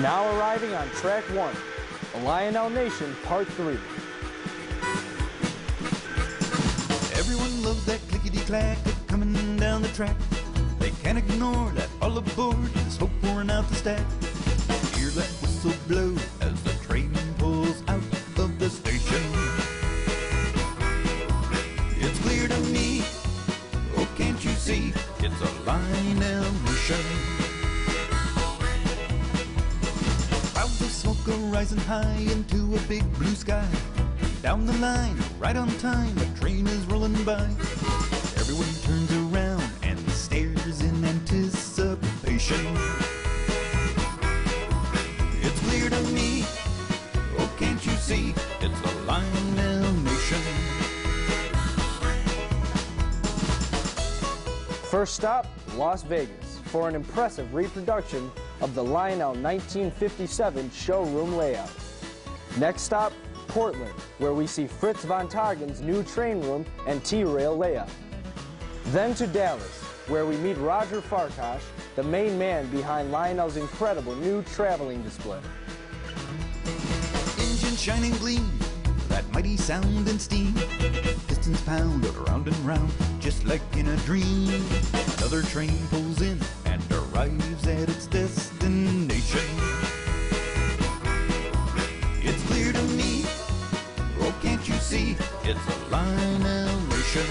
Now arriving on track 1, the Lionel Nation Part 3. Everyone loves that clickety-clack coming down the track. They can't ignore that all aboard, there's hope pouring out the stack. Hear that whistle blow as the train pulls out of the station. It's clear to me, oh can't you see, it's a Lionel Nation. Clouds of smoke are rising high into a big blue sky. Down the line, right on time, the train is rolling by. Everyone turns around and stares in anticipation. It's clear to me, oh can't you see, it's the Lionel Nation. First stop, Las Vegas, for an impressive reproduction of the Lionel 1957 showroom layout. Next stop, Portland, where we see Fritz von Targen's new train room and T-rail layout. Then to Dallas, where we meet Roger Farkash, the main man behind Lionel's incredible new traveling display. Engines shining gleam, that mighty sound and steam. Pistons pound round and round, just like in a dream. Another train pulls in and arrives at its destination. It's clear to me, oh can't you see, it's a Lionel Nation.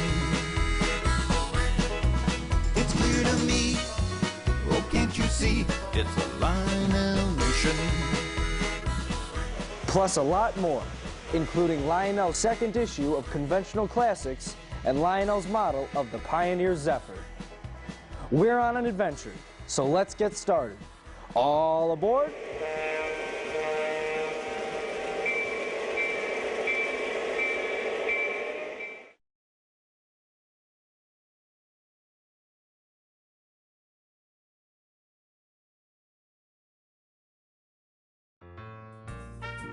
It's clear to me, oh can't you see, it's a Lionel Nation. Plus a lot more, including Lionel's second issue of Conventional Classics and Lionel's model of the Pioneer Zephyr. We're on an adventure, so let's get started. All aboard!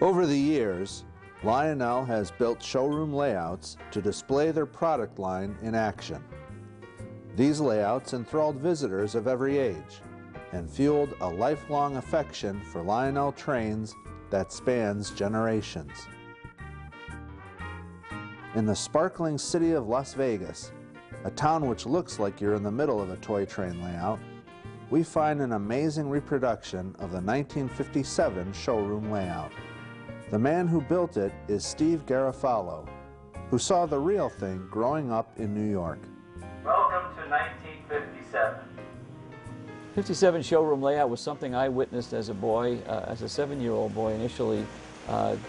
Over the years, Lionel has built showroom layouts to display their product line in action. These layouts enthralled visitors of every age and fueled a lifelong affection for Lionel trains that spans generations. In the sparkling city of Las Vegas, a town which looks like you're in the middle of a toy train layout, we find an amazing reproduction of the 1957 showroom layout. The man who built it is Steve Garofalo, who saw the real thing growing up in New York. Welcome to 1957. 57 showroom layout was something I witnessed as a boy, as a 7-year-old boy initially,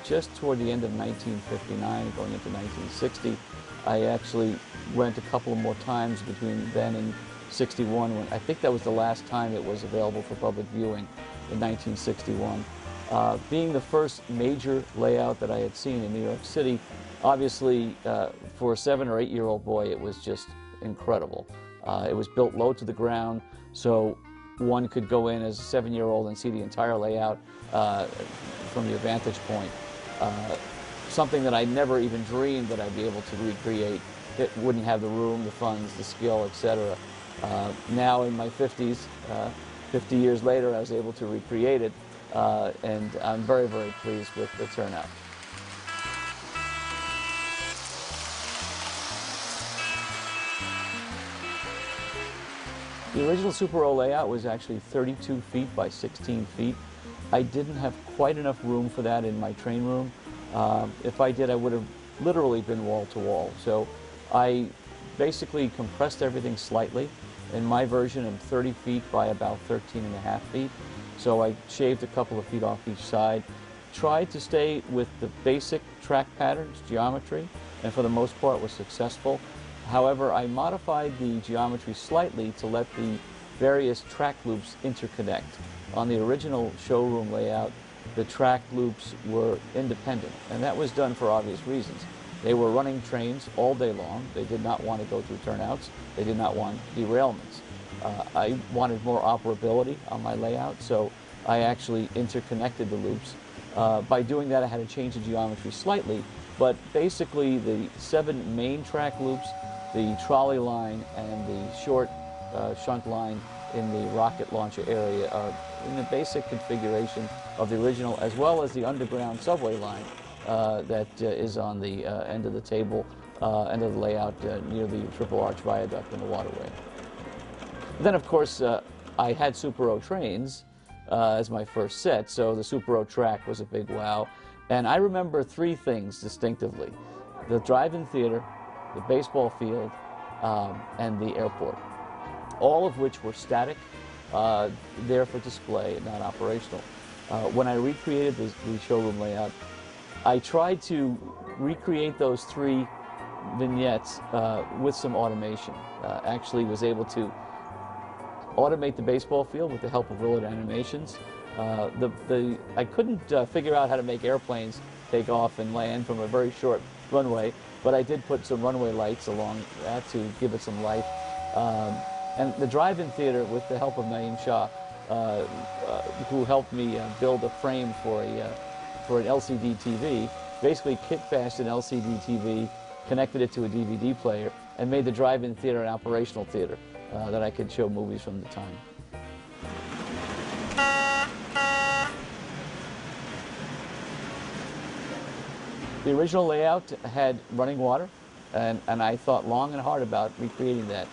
just toward the end of 1959, going into 1960. I actually went a couple more times between then and 61, when I think that was the last time it was available for public viewing in 1961. Being the first major layout that I had seen in New York City, obviously for a 7 or 8-year-old boy it was just incredible. It was built low to the ground, so one could go in as a 7-year-old and see the entire layout from your vantage point. Something that I never even dreamed that I'd be able to recreate. It wouldn't have the room, the funds, the skill, etc. Now in my 50s, 50 years later, I was able to recreate it. And I'm very, very pleased with the turnout. The original Super O layout was actually 32 feet by 16 feet. I didn't have quite enough room for that in my train room. If I did, I would have literally been wall to wall. So I basically compressed everything slightly. In my version, I'm 30 feet by about 13.5 feet. So I shaved a couple of feet off each side, tried to stay with the basic track patterns, geometry, and for the most part was successful. However, I modified the geometry slightly to let the various track loops interconnect. On the original showroom layout, the track loops were independent, and that was done for obvious reasons. They were running trains all day long. They did not want to go through turnouts. They did not want derailments. I wanted more operability on my layout, so I actually interconnected the loops. By doing that, I had to change the geometry slightly, but basically the 7 main track loops, the trolley line, and the short shunt line in the rocket launcher area are in the basic configuration of the original, as well as the underground subway line that is on the end of the table, end of the layout near the Triple Arch Viaduct in the waterway. Then, of course, I had Super O trains as my first set, so the Super O track was a big wow. And I remember three things distinctively: the drive-in theater, the baseball field, and the airport, all of which were static, there for display, not operational. When I recreated the showroom layout, I tried to recreate those three vignettes with some automation. Actually was able to automate the baseball field with the help of Willard Animations. I couldn't figure out how to make airplanes take off and land from a very short runway, but I did put some runway lights along that to give it some life. And the drive-in theater, with the help of Naeem Shah, who helped me build a frame for an LCD TV, basically kit-bashed an LCD TV, connected it to a DVD player, and made the drive-in theater an operational theater that I could show movies from the time. The original layout had running water, and I thought long and hard about recreating that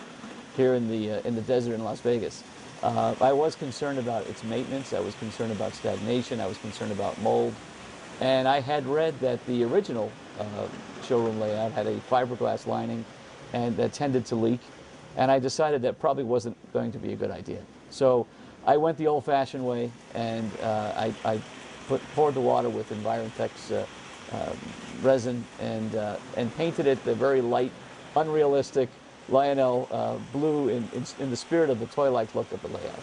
here in the desert in Las Vegas. I was concerned about its maintenance. I was concerned about stagnation. I was concerned about mold. And I had read that the original showroom layout had a fiberglass lining and that tended to leak. And I decided that probably wasn't going to be a good idea. So I went the old-fashioned way, and I poured the water with EnvironTech's resin and painted it the very light, unrealistic Lionel blue in the spirit of the toy-like look of the layout.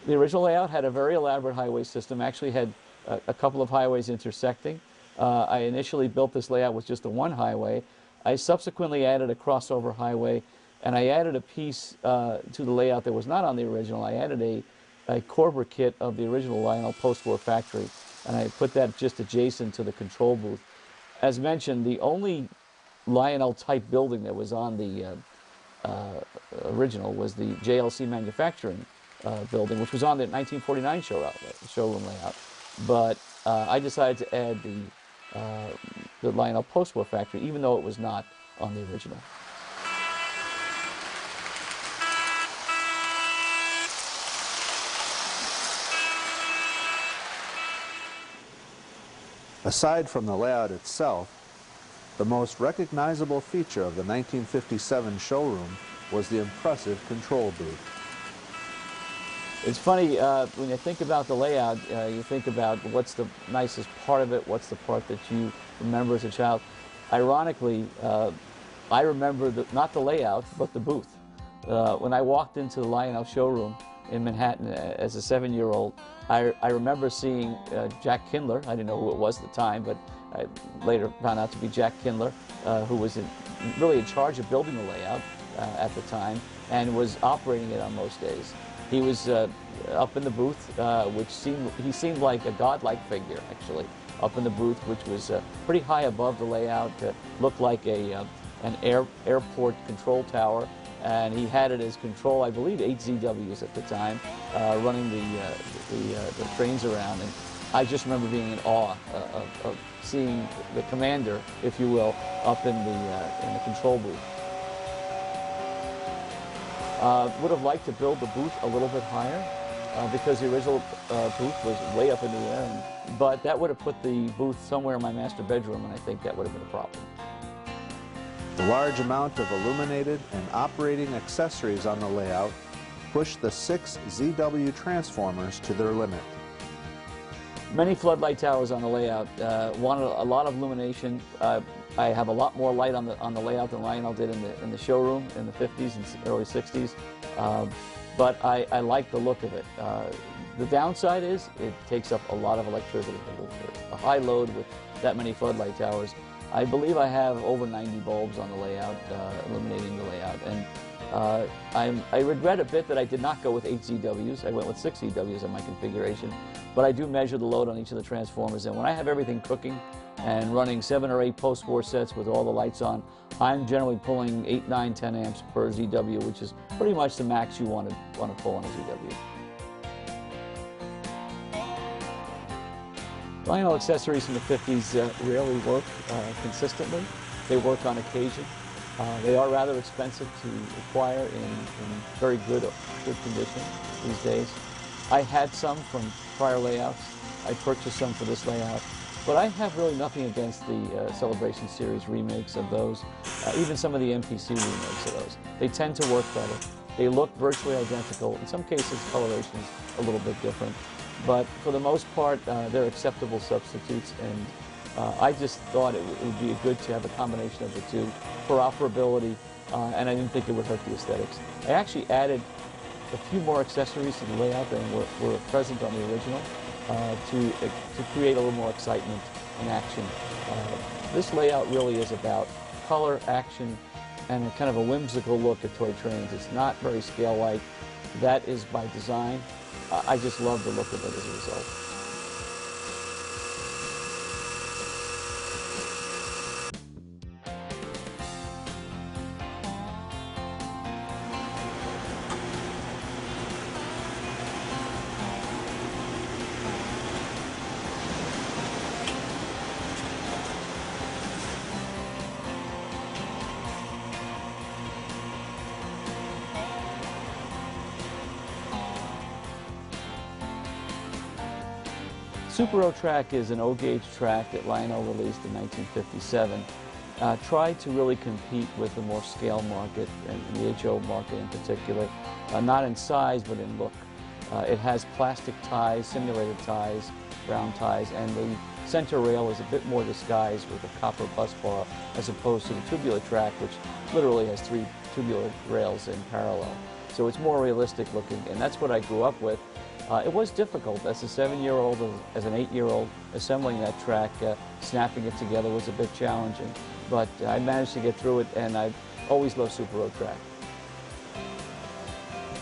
The original layout had a very elaborate highway system, actually had a couple of highways intersecting. I initially built this layout with just the one highway. I subsequently added a crossover highway, and I added a piece to the layout that was not on the original. I added a Corber kit of the original Lionel post-war factory, and I put that just adjacent to the control booth. As mentioned, the only Lionel-type building that was on the original was the JLC manufacturing building, which was on the 1949 showroom layout. But I decided to add the Lionel post-war factory, even though it was not on the original. Aside from the layout itself, the most recognizable feature of the 1957 showroom was the impressive control booth. It's funny, when you think about the layout, you think about what's the nicest part of it, what's the part that you remember as a child. Ironically, I remember not the layout, but the booth. When I walked into the Lionel showroom in Manhattan as a 7-year-old, I remember seeing Jack Kindler. I didn't know who it was at the time, but I later found out to be Jack Kindler, who was really in charge of building the layout at the time and was operating it on most days. He was up in the booth, he seemed like a godlike figure, actually, up in the booth, which was pretty high above the layout, looked like an airport control tower, and he had it as control, I believe, 8 ZWs at the time, running the trains around. And I just remember being in awe of seeing the commander, if you will, up in the control booth. Would have liked to build the booth a little bit higher because the original booth was way up in the air, but that would have put the booth somewhere in my master bedroom, and I think that would have been a problem. The large amount of illuminated and operating accessories on the layout pushed the 6 ZW transformers to their limit. Many floodlight towers on the layout wanted a lot of illumination. I have a lot more light on the layout than Lionel did in the showroom in the 50s and early 60s, but I like the look of it. The downside is it takes up a lot of electricity. A high load with that many floodlight towers. I believe I have over 90 bulbs on the layout, illuminating the layout, and I regret a bit that I did not go with 8 ZWs. I went with 6 ZWs on my configuration, but I do measure the load on each of the transformers, and when I have everything cooking and running 7 or 8 post-war sets with all the lights on, I'm generally pulling 8, 9, 10 amps per ZW, which is pretty much the max you want to pull on a ZW. Lionel accessories from the 50s rarely work consistently. They work on occasion. They are rather expensive to acquire in very good condition these days. I had some from prior layouts. I purchased some for this layout. But I have really nothing against the Celebration Series remakes of those, even some of the MPC remakes of those. They tend to work better. They look virtually identical. In some cases, coloration is a little bit different. But for the most part, they're acceptable substitutes, and I just thought it would be good to have a combination of the two for operability, and I didn't think it would hurt the aesthetics. I actually added a few more accessories to the layout than were present on the original to create a little more excitement and action. This layout really is about color, action, and a kind of a whimsical look at toy trains. It's not very scale-like. That is by design. I just love the look of it as a result. Super O track is an O-gauge track that Lionel released in 1957. Tried to really compete with the more scale market, and the HO market in particular, not in size but in look. It has plastic ties, simulated ties, brown ties, and the center rail is a bit more disguised with a copper bus bar as opposed to the tubular track, which literally has 3 tubular rails in parallel. So it's more realistic looking, and that's what I grew up with. It was difficult as a 7-year-old, as an 8-year-old, assembling that track, snapping it together was a bit challenging. But I managed to get through it, and I've always loved Super O track.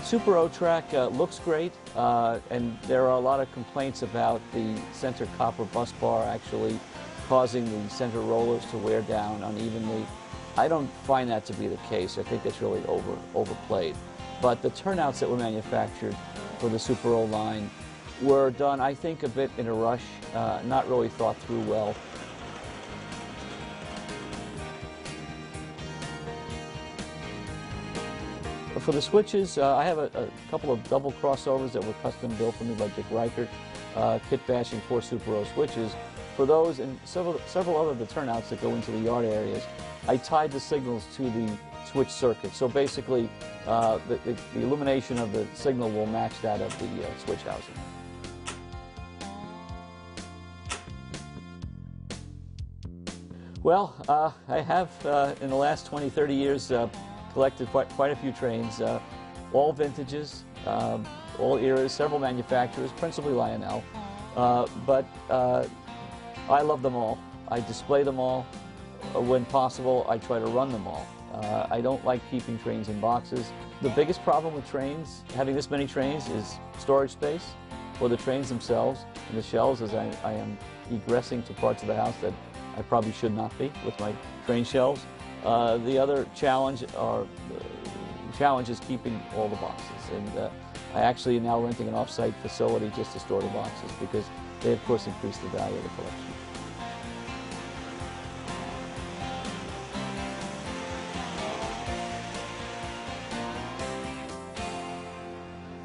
Super O track looks great, and there are a lot of complaints about the center copper bus bar actually causing the center rollers to wear down unevenly. I don't find that to be the case. I think it's really overplayed. But the turnouts that were manufactured for the Super O line were done, I think, a bit in a rush, not really thought through well. For the switches, I have a couple of double crossovers that were custom built for me by Dick Reichert, kit bashing 4 Super O switches. For those and several other of the turnouts that go into the yard areas, I tied the signals to the switch circuit. So basically, the illumination of the signal will match that of the switch housing. Well, I have, in the last 20, 30 years, collected quite a few trains, all vintages, all eras, several manufacturers, principally Lionel. But I love them all. I display them all. When possible, I try to run them all. I don't like keeping trains in boxes. The biggest problem with trains, having this many trains, is storage space for the trains themselves and the shelves, as I am egressing to parts of the house that I probably should not be with my train shelves. The other challenge is keeping all the boxes, and I actually am now renting an off-site facility just to store the boxes because they, of course, increase the value of the collection.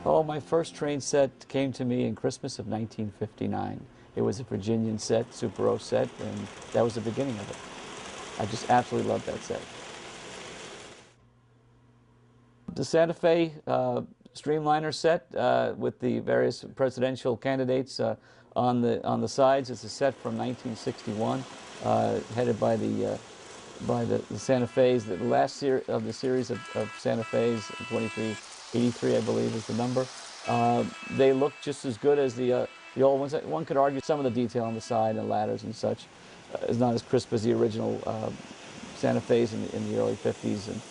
Oh, my first train set came to me in Christmas of 1959. It was a Virginian set, Super O set, and that was the beginning of it. I just absolutely loved that set. The Santa Fe Streamliner set with the various presidential candidates on the sides. It's a set from 1961, headed by the Santa Fe's. The last of the series of Santa Fe's, 2383, I believe, is the number. They look just as good as the old ones. One could argue some of the detail on the side and ladders and such is not as crisp as the original Santa Fe's in the early 50s. And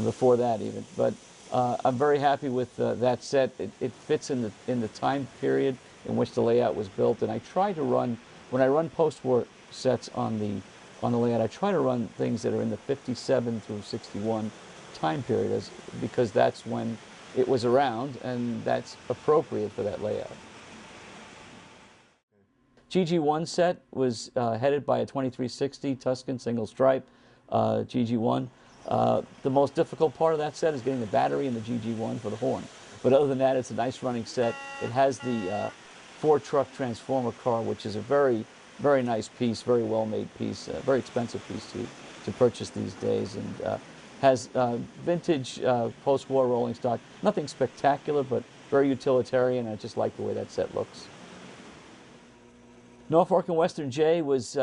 before that even. But I'm very happy with that set. It fits in the time period in which the layout was built, and I try to run, when I run post-war sets on the layout, I try to run things that are in the 57 through 61 time period, because that's when it was around and that's appropriate for that layout. GG1 set was headed by a 2360 Tuscan single stripe GG1. The most difficult part of that set is getting the battery in the GG1 for the horn. But other than that, it's a nice running set. It has the Ford truck transformer car, which is a very, very nice piece, very well-made piece, very expensive piece to purchase these days, and has vintage post-war rolling stock. Nothing spectacular, but very utilitarian. I just like the way that set looks. Norfolk and Western J was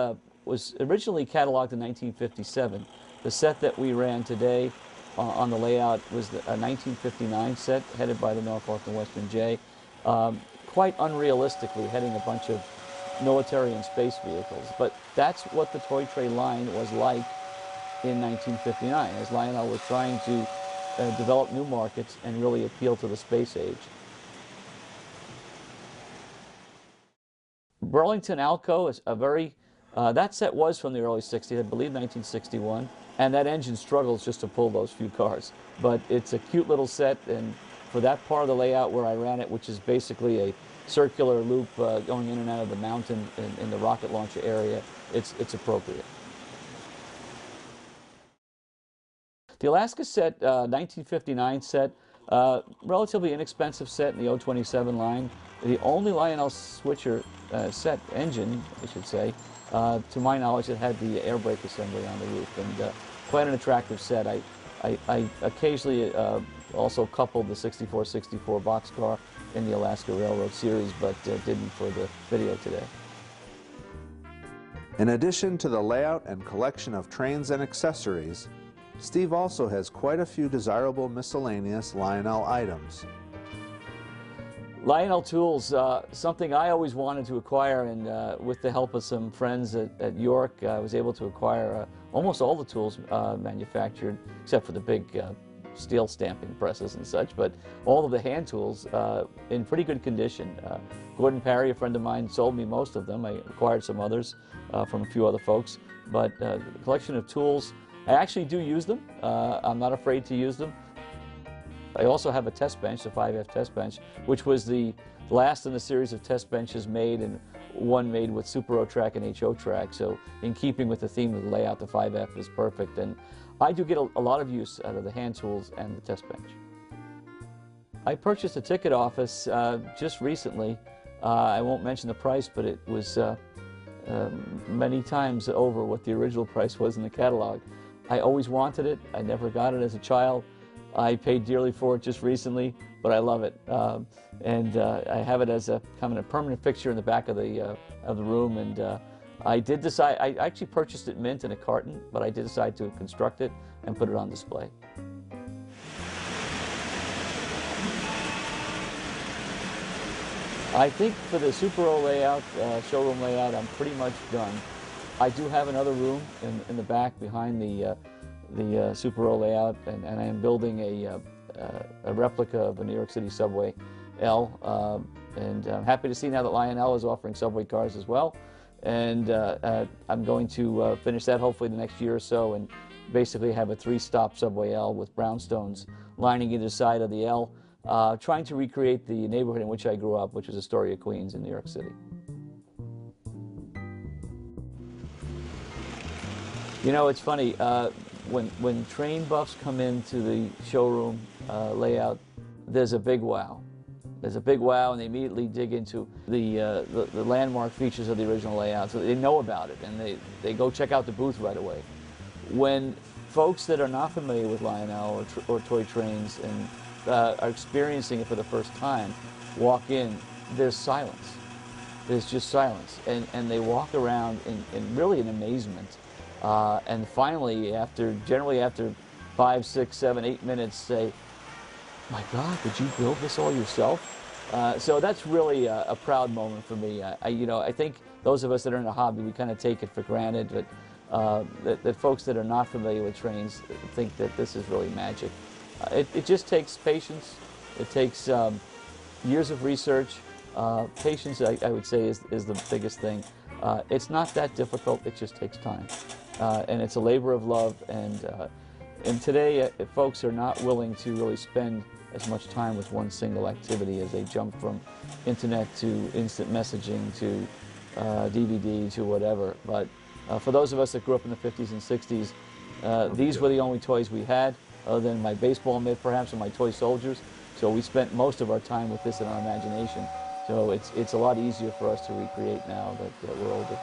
originally cataloged in 1957. The set that we ran today on the layout was a 1959 set headed by the Norfolk and Western J. Quite unrealistically heading a bunch of military and space vehicles, but that's what the toy tray line was like in 1959, as Lionel was trying to develop new markets and really appeal to the space age. Burlington Alco is a very, that set was from the early 60s, I believe 1961, and that engine struggles just to pull those few cars. But it's a cute little set, and for that part of the layout where I ran it, which is basically a circular loop going in and out of the mountain in the rocket launcher area, it's appropriate. The Alaska set, 1959 set, relatively inexpensive set in the 027 line. The only Lionel switcher set engine, I should say, to my knowledge, that had the air brake assembly on the roof, and quite an attractive set. I occasionally also coupled the 6464 boxcar in the Alaska Railroad series, but didn't for the video today. In addition to the layout and collection of trains and accessories, Steve also has quite a few desirable miscellaneous Lionel items. Lionel tools, something I always wanted to acquire, and with the help of some friends at York, I was able to acquire almost all the tools manufactured, except for the big steel stamping presses and such, but all of the hand tools in pretty good condition. Gordon Parry, a friend of mine, sold me most of them. I acquired some others from a few other folks, but the collection of tools, I actually do use them. I'm not afraid to use them. I also have a test bench, the 5F test bench, which was the last in the series of test benches made, and one made with Super O-Track and HO track. So in keeping with the theme of the layout, the 5F is perfect. And I do get a lot of use out of the hand tools and the test bench. I purchased a ticket office just recently. I won't mention the price, but it was many times over what the original price was in the catalog. I always wanted it. I never got it as a child. I paid dearly for it just recently, but I love it. I have it as a kind of a permanent fixture in the back of the room. And I did decide, I actually purchased it mint in a carton, but I did decide to construct it and put it on display. I think for the Super O layout, showroom layout, I'm pretty much done. I do have another room in the back behind the Super O layout, and I am building a replica of a New York City Subway L, and I'm happy to see now that Lionel is offering subway cars as well, and I'm going to finish that hopefully the next year or so, and basically have a 3-stop Subway L with brownstones lining either side of the L, trying to recreate the neighborhood in which I grew up, which was Astoria, Queens in New York City. You know, it's funny, when train buffs come into the showroom layout, there's a big wow. There's a big wow, and they immediately dig into the landmark features of the original layout, so they know about it, and they go check out the booth right away. When folks that are not familiar with Lionel or toy trains and are experiencing it for the first time walk in, there's silence. There's just silence, and they walk around in really an amazement. And finally, generally after 5, 6, 7, 8 minutes, say, "My God, did you build this all yourself?" So that's really a proud moment for me. I think those of us that are in the hobby, we kind of take it for granted, but that folks that are not familiar with trains think that this is really magic. It just takes patience. It takes years of research. Patience, I would say, is the biggest thing. It's not that difficult. It just takes time, and it's a labor of love. And today, folks are not willing to really spend as much time with one single activity as they jump from internet to instant messaging to DVD to whatever. But for those of us that grew up in the 50s and 60s, these were the only toys we had, other than my baseball mitt perhaps and my toy soldiers. So we spent most of our time with this in our imagination. So it's a lot easier for us to recreate now that we're older.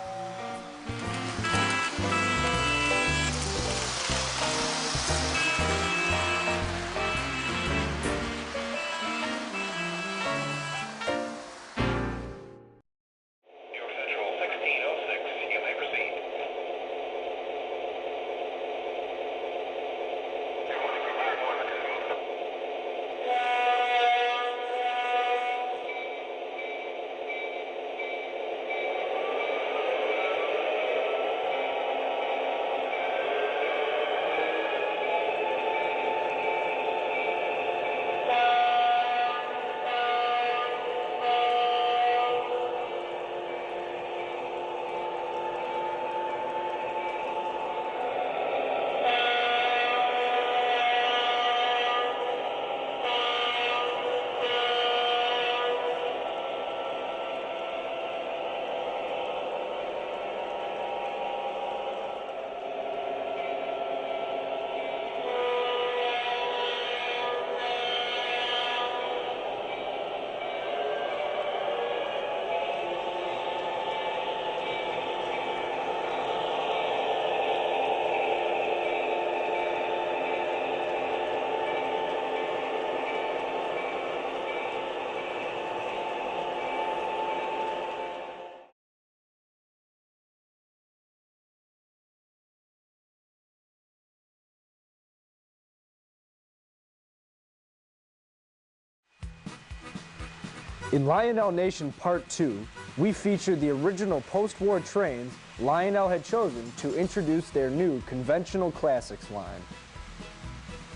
In Lionel Nation Part 2, we feature the original post-war trains Lionel had chosen to introduce their new conventional classics line.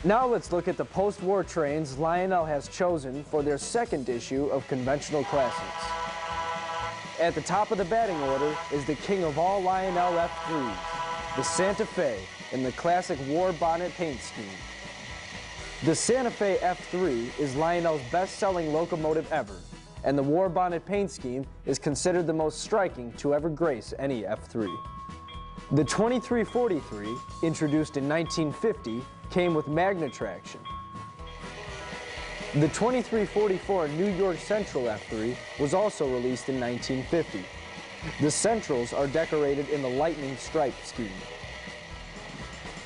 Now let's look at the post-war trains Lionel has chosen for their second issue of conventional classics. At the top of the batting order is the king of all Lionel F3s, the Santa Fe in the classic war bonnet paint scheme. The Santa Fe F3 is Lionel's best-selling locomotive ever, and the war bonnet paint scheme is considered the most striking to ever grace any F3. The 2343, introduced in 1950, came with magnet traction. The 2344 New York Central F3 was also released in 1950. The Centrals are decorated in the lightning stripe scheme.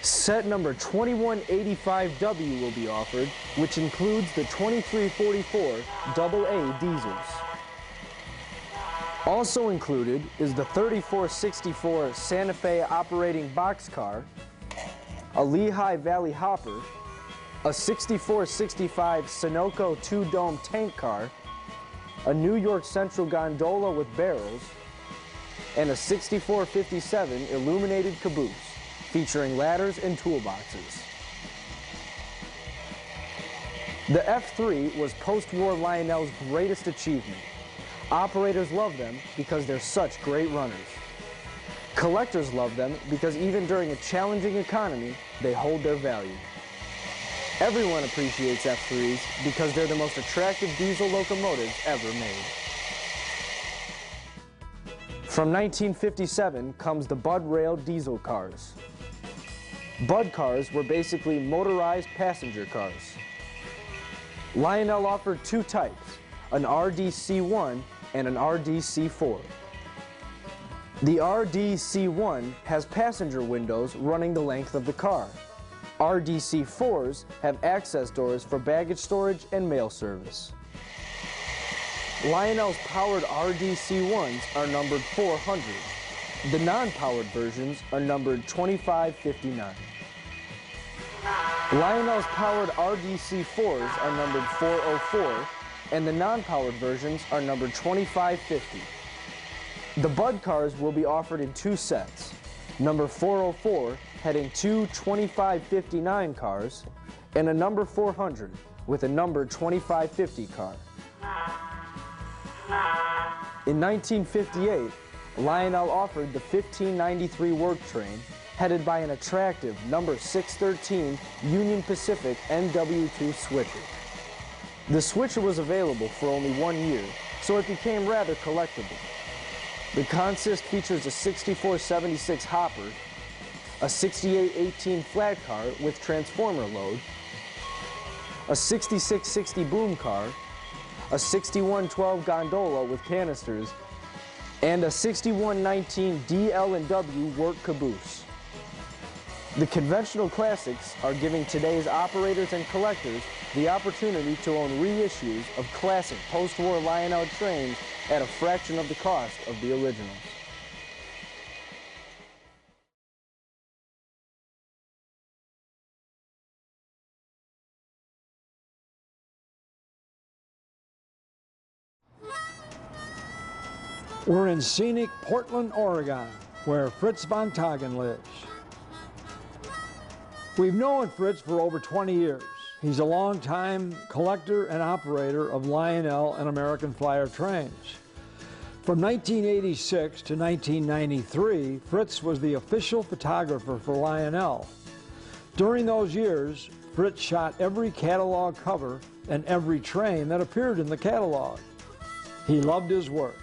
Set number 2185W will be offered, which includes the 2344 AA diesels. Also included is the 3464 Santa Fe operating boxcar, a Lehigh Valley hopper, a 6465 Sunoco two-dome tank car, a New York Central gondola with barrels, and a 6457 illuminated caboose, featuring ladders and toolboxes. The F3 was post-war Lionel's greatest achievement. Operators love them because they're such great runners. Collectors love them because even during a challenging economy, they hold their value. Everyone appreciates F3s because they're the most attractive diesel locomotives ever made. From 1957 comes the Bud Rail diesel cars. Bud cars were basically motorized passenger cars. Lionel offered two types, an RDC-1 and an RDC-4. The RDC-1 has passenger windows running the length of the car. RDC-4s have access doors for baggage storage and mail service. Lionel's powered RDC-1s are numbered 400. The non-powered versions are numbered 2559. Lionel's powered RDC-4s are numbered 404, and the non-powered versions are numbered 2550. The Bud cars will be offered in two sets. number 404 heading 22559 cars, and a number 400 with a number 2550 car. In 1958, Lionel offered the 1593 work train headed by an attractive number 613 Union Pacific NW2 switcher. The switcher was available for only 1 year, so it became rather collectible. The consist features a 6476 hopper, a 6818 flat car with transformer load, a 6660 boom car, a 6112 gondola with canisters, and a 6119 DL&W work caboose. The conventional classics are giving today's operators and collectors the opportunity to own reissues of classic post-war Lionel trains at a fraction of the cost of the originals. We're in scenic Portland, Oregon, where Fritz von Tagen lives. We've known Fritz for over 20 years. He's a longtime collector and operator of Lionel and American Flyer trains. From 1986 to 1993, Fritz was the official photographer for Lionel. During those years, Fritz shot every catalog cover and every train that appeared in the catalog. He loved his work.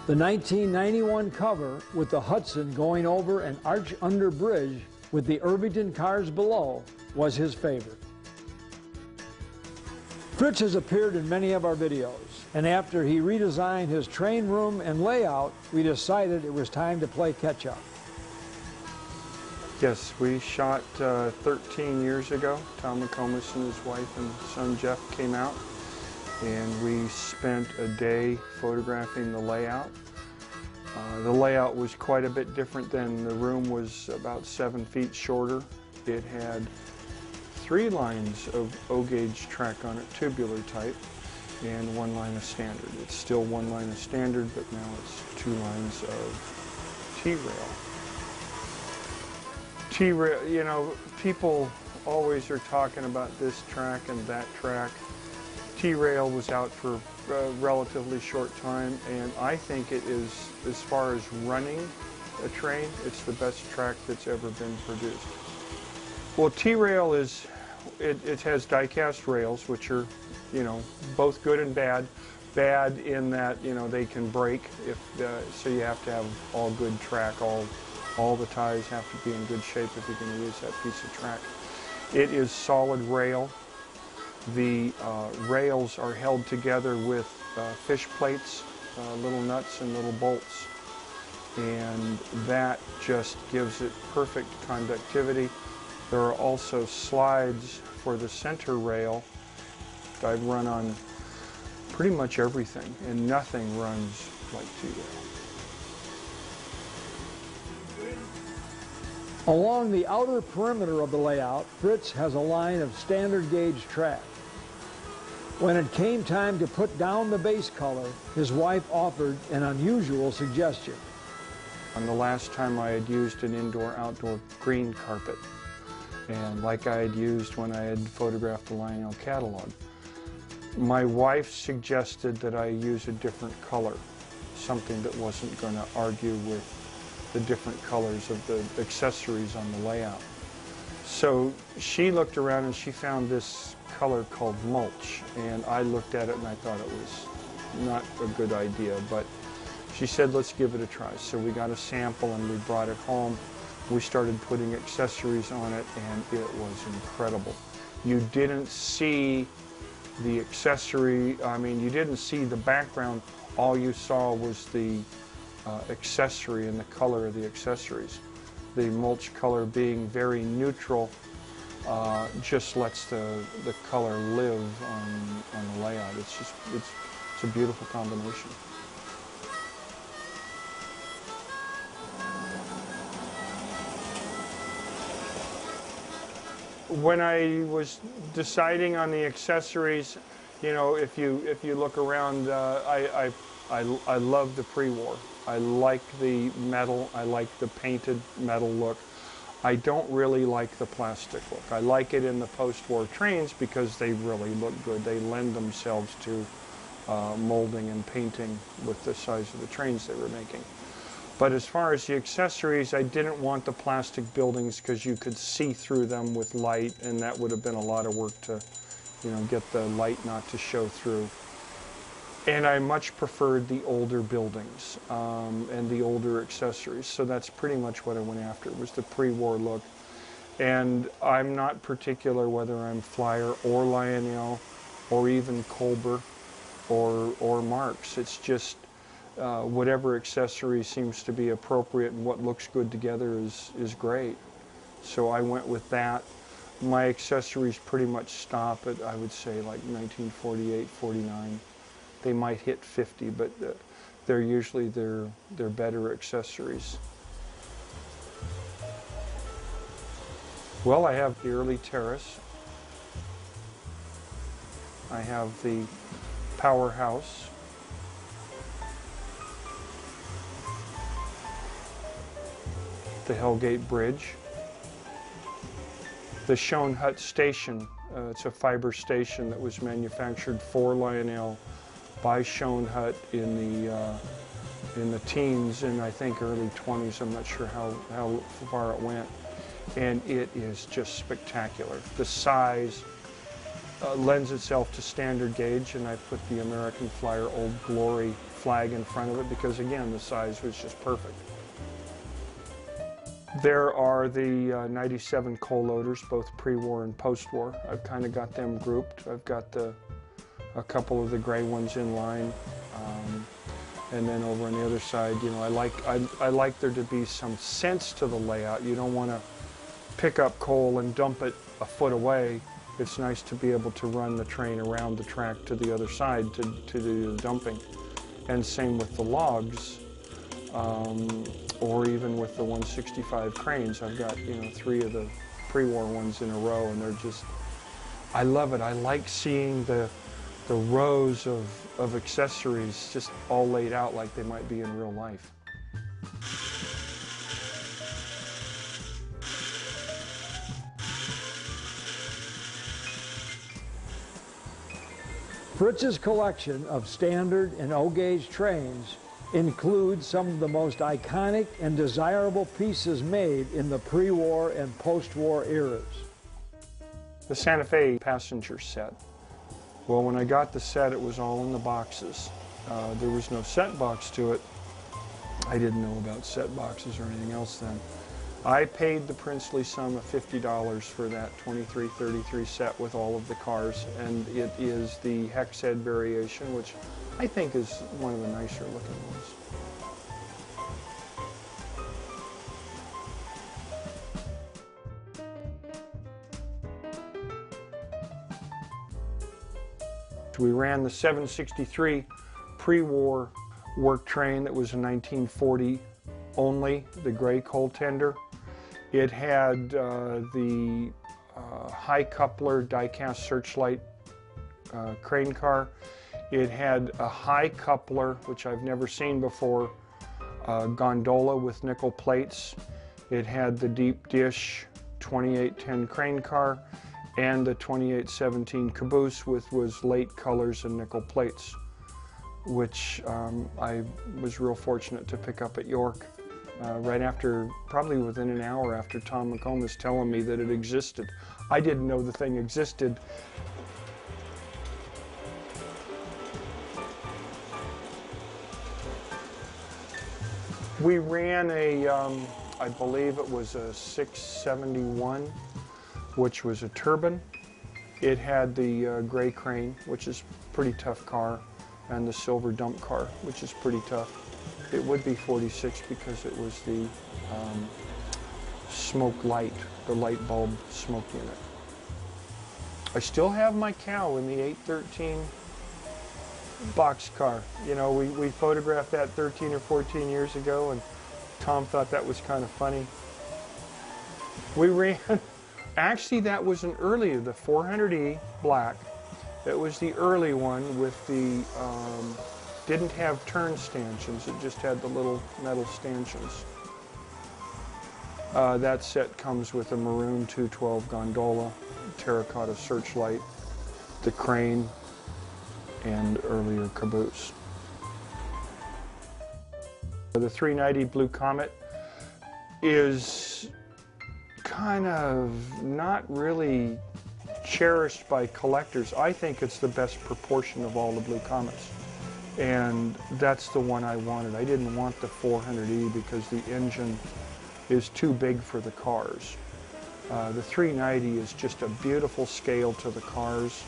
The 1991 cover with the Hudson going over an arch-under bridge with the Irvington cars below was his favorite. Fritz has appeared in many of our videos, and after he redesigned his train room and layout, we decided it was time to play catch-up. Yes, we shot 13 years ago. Tom McComas and his wife and son Jeff came out, and we spent a day photographing the layout. The layout was quite a bit different than the room was about 7 feet shorter. It had 3 lines of O-gauge track on it, tubular type, and 1 line of standard. It's still 1 line of standard, but now it's 2 lines of T-rail. T-rail, you know, people always are talking about this track and that track. T-rail was out for a relatively short time, and I think it is, as far as running a train, it's the best track that's ever been produced. Well, T-rail is, it has die-cast rails, which are, you know, both good and bad. Bad in that, you know, they can break, if so you have to have all good track, all the ties have to be in good shape if you're going to use that piece of track. It is solid rail. The rails are held together with fish plates, little nuts and little bolts, and that just gives it perfect conductivity. There are also slides for the center rail. I've run on pretty much everything, and nothing runs like T-rail. Along the outer perimeter of the layout, Fritz has a line of standard gauge track. When it came time to put down the base color, his wife offered an unusual suggestion. And the last time I had used an indoor-outdoor green carpet, and like I had used when I had photographed the Lionel catalog. My wife suggested that I use a different color, something that wasn't going to argue with the different colors of the accessories on the layout. So she looked around and she found this color called mulch, and I looked at it and I thought it was not a good idea, but she said let's give it a try. So we got a sample and we brought it home. We started putting accessories on it, and it was incredible. You didn't see the accessory, I mean, you didn't see the background. All you saw was the accessory and the color of the accessories. The mulch color being very neutral just lets the color live on the layout. It's a beautiful combination. When I was deciding on the accessories, You know, if you look around, I love the pre-war. I like the metal. I like the painted metal look. I don't really like the plastic look. I like it in the post-war trains because they really look good. They lend themselves to molding and painting with the size of the trains they were making. But as far as the accessories, I didn't want the plastic buildings because you could see through them with light, and that would have been a lot of work to, you know, get the light not to show through. And I much preferred the older buildings and the older accessories. So that's pretty much what I went after, was the pre-war look. And I'm not particular whether I'm Flyer or Lionel or even Colber or Marks. It's just whatever accessory seems to be appropriate and what looks good together is great. So I went with that. My accessories pretty much stop at, I would say, like 1948, 49. They might hit 50, but they're usually their better accessories. Well, I have the early terrace. I have the powerhouse. The Hellgate Bridge. The Schoen Hut Station. It's a fiber station that was manufactured for Lionel by Schoen Hut in the teens and I think early 20s. I'm not sure how far it went. And it is just spectacular. The size lends itself to standard gauge, and I put the American Flyer Old Glory flag in front of it because, again, the size was just perfect. There are the 97 coal loaders, both pre-war and post-war. I've kind of got them grouped. I've got a couple of the gray ones in line. And then over on the other side, you know, I like there to be some sense to the layout. You don't want to pick up coal and dump it a foot away. It's nice to be able to run the train around the track to the other side to do the dumping. And same with the logs, or even with the 165 cranes. I've got, you know, 3 of the pre-war ones in a row, and they're just, I love it. I like seeing the rows of accessories just all laid out like they might be in real life. Fritz's collection of standard and O-gauge trains includes some of the most iconic and desirable pieces made in the pre-war and post-war eras. The Santa Fe passenger set. Well, when I got the set, it was all in the boxes. There was no set box to it. I didn't know about set boxes or anything else then. I paid the princely sum of $50 for that 2333 set with all of the cars, and it is the hex head variation, which I think is one of the nicer looking ones. We ran the 763 pre-war work train that was a 1940 only, the gray coal tender. It had the high coupler die-cast searchlight crane car. It had a high coupler, which I've never seen before, gondola with nickel plates. It had the deep dish 2810 crane car and the 2817 caboose was late colors and nickel plates, which I was real fortunate to pick up at York. Right after, probably within an hour after Tom McComb was telling me that it existed. I didn't know the thing existed. We ran a, I believe it was a 671, which was a turbine. It had the gray crane, which is a pretty tough car, and the silver dump car, which is pretty tough. It would be 46 because it was the smoke light, the light bulb smoke unit. I still have my cow in the 813 boxcar. You know, we photographed that 13 or 14 years ago, and Tom thought that was kind of funny. We ran, actually that was an earlier, the 400E black, It was the early one with the, didn't have turn stanchions, it just had the little metal stanchions. That set comes with a maroon 212 gondola, terracotta searchlight, the crane, and earlier caboose. The 390 Blue Comet is kind of not really cherished by collectors. I think it's the best proportion of all the Blue Comets, and that's the one I wanted. I didn't want the 400E because the engine is too big for the cars. The 390 is just a beautiful scale to the cars.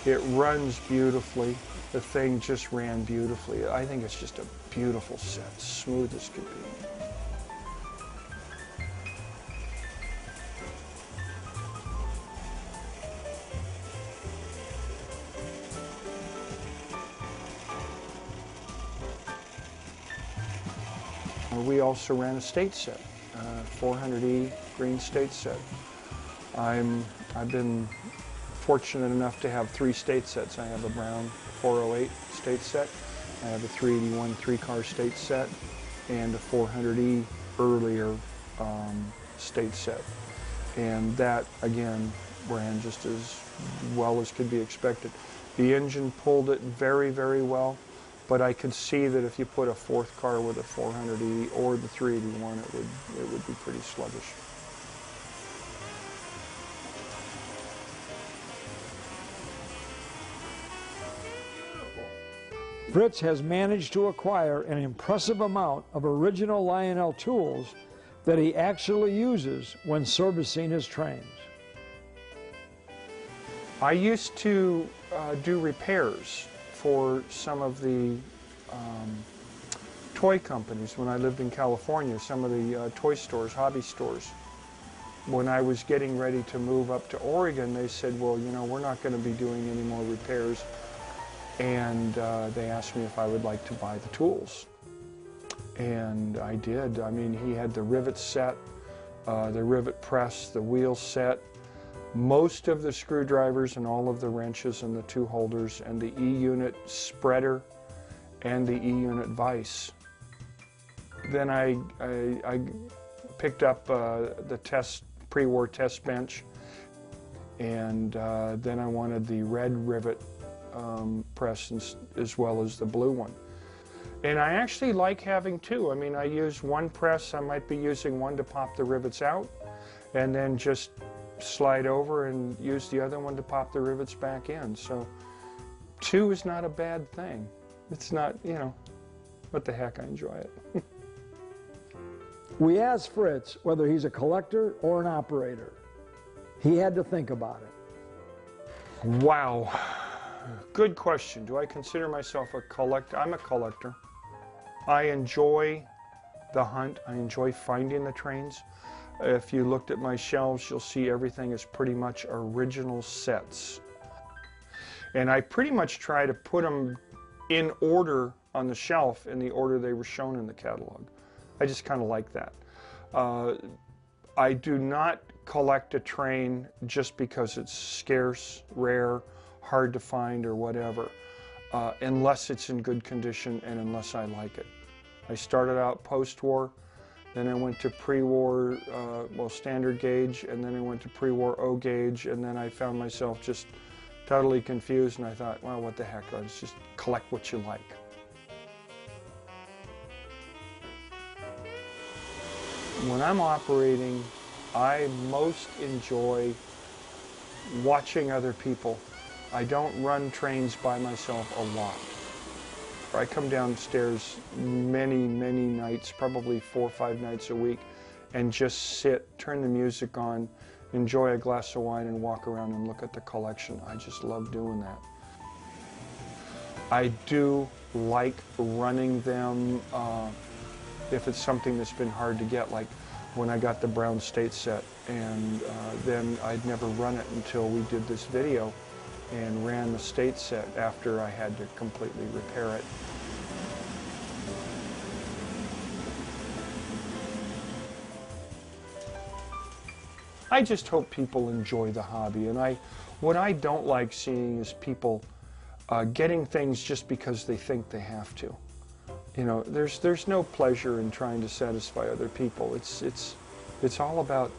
It runs beautifully. The thing just ran beautifully. I think it's just a beautiful set, smooth as could be. We also ran a state set, 400E green state set. I've been fortunate enough to have 3 state sets. I have a brown 408 state set, I have a 381 3-car state set, and a 400E earlier state set. And that, again, ran just as well as could be expected. The engine pulled it very, very well, but I could see that if you put a 4th car with a 400E or the 381, it would be pretty sluggish. Fritz has managed to acquire an impressive amount of original Lionel tools that he actually uses when servicing his trains. I used to do repairs for some of the toy companies when I lived in California, some of the toy stores, hobby stores. When I was getting ready to move up to Oregon, they said, well, you know, we're not going to be doing any more repairs. And they asked me if I would like to buy the tools. And I did. I mean, he had the rivet set, the rivet press, the wheel set, most of the screwdrivers and all of the wrenches and the 2 holders and the E-unit spreader and the E-unit vise. Then I picked up the pre-war test bench, and then I wanted the red rivet press as well as the blue one. And I actually like having 2. I mean, I use one press, I might be using one to pop the rivets out, and then just slide over and use the other one to pop the rivets back in. So 2 is not a bad thing. It's not, you know, what the heck, I enjoy it. We asked Fritz whether he's a collector or an operator. He had to think about it. Wow. Good question. Do I consider myself a collector? I'm a collector. I enjoy the hunt. I enjoy finding the trains. If you looked at my shelves, you'll see everything is pretty much original sets. And I pretty much try to put them in order on the shelf in the order they were shown in the catalog. I just kind of like that. I do not collect a train just because it's scarce, rare, hard to find or whatever, unless it's in good condition and unless I like it. I started out post-war, then I went to pre-war, well, standard gauge, and then I went to pre-war O gauge, and then I found myself just totally confused, and I thought, well, what the heck, let's just collect what you like. When I'm operating, I most enjoy watching other people. I don't run trains by myself a lot. I come downstairs many, many nights, probably 4 or 5 nights a week, and just sit, turn the music on, enjoy a glass of wine, and walk around and look at the collection. I just love doing that. I do like running them if it's something that's been hard to get, like when I got the brown state set, and then I'd never run it until we did this video and ran the state set after I had to completely repair it. I just hope people enjoy the hobby, and I What I don't like seeing is people getting things just because they think they have to. You know, there's no pleasure in trying to satisfy other people. It's all about,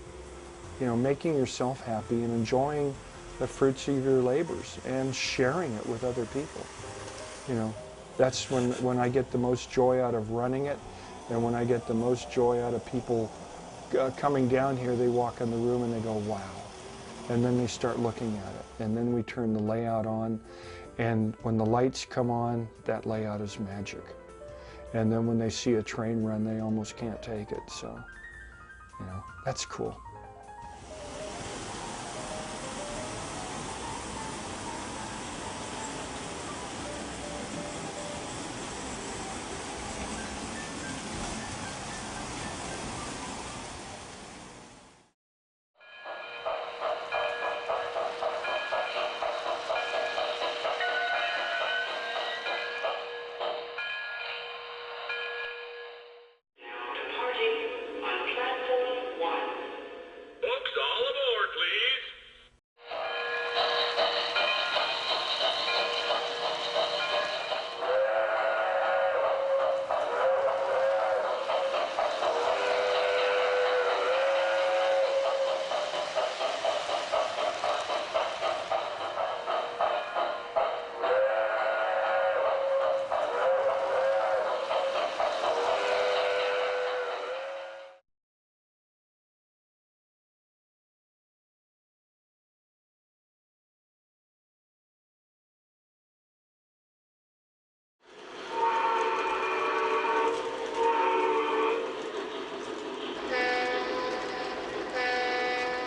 you know, making yourself happy and enjoying the fruits of your labors and sharing it with other people. You know, that's when I get the most joy out of running it, and when I get the most joy out of people coming down here. They walk in the room and they go, wow. And then they start looking at it. And then we turn the layout on. And when the lights come on, that layout is magic. And then when they see a train run, they almost can't take it. So, you know, that's cool.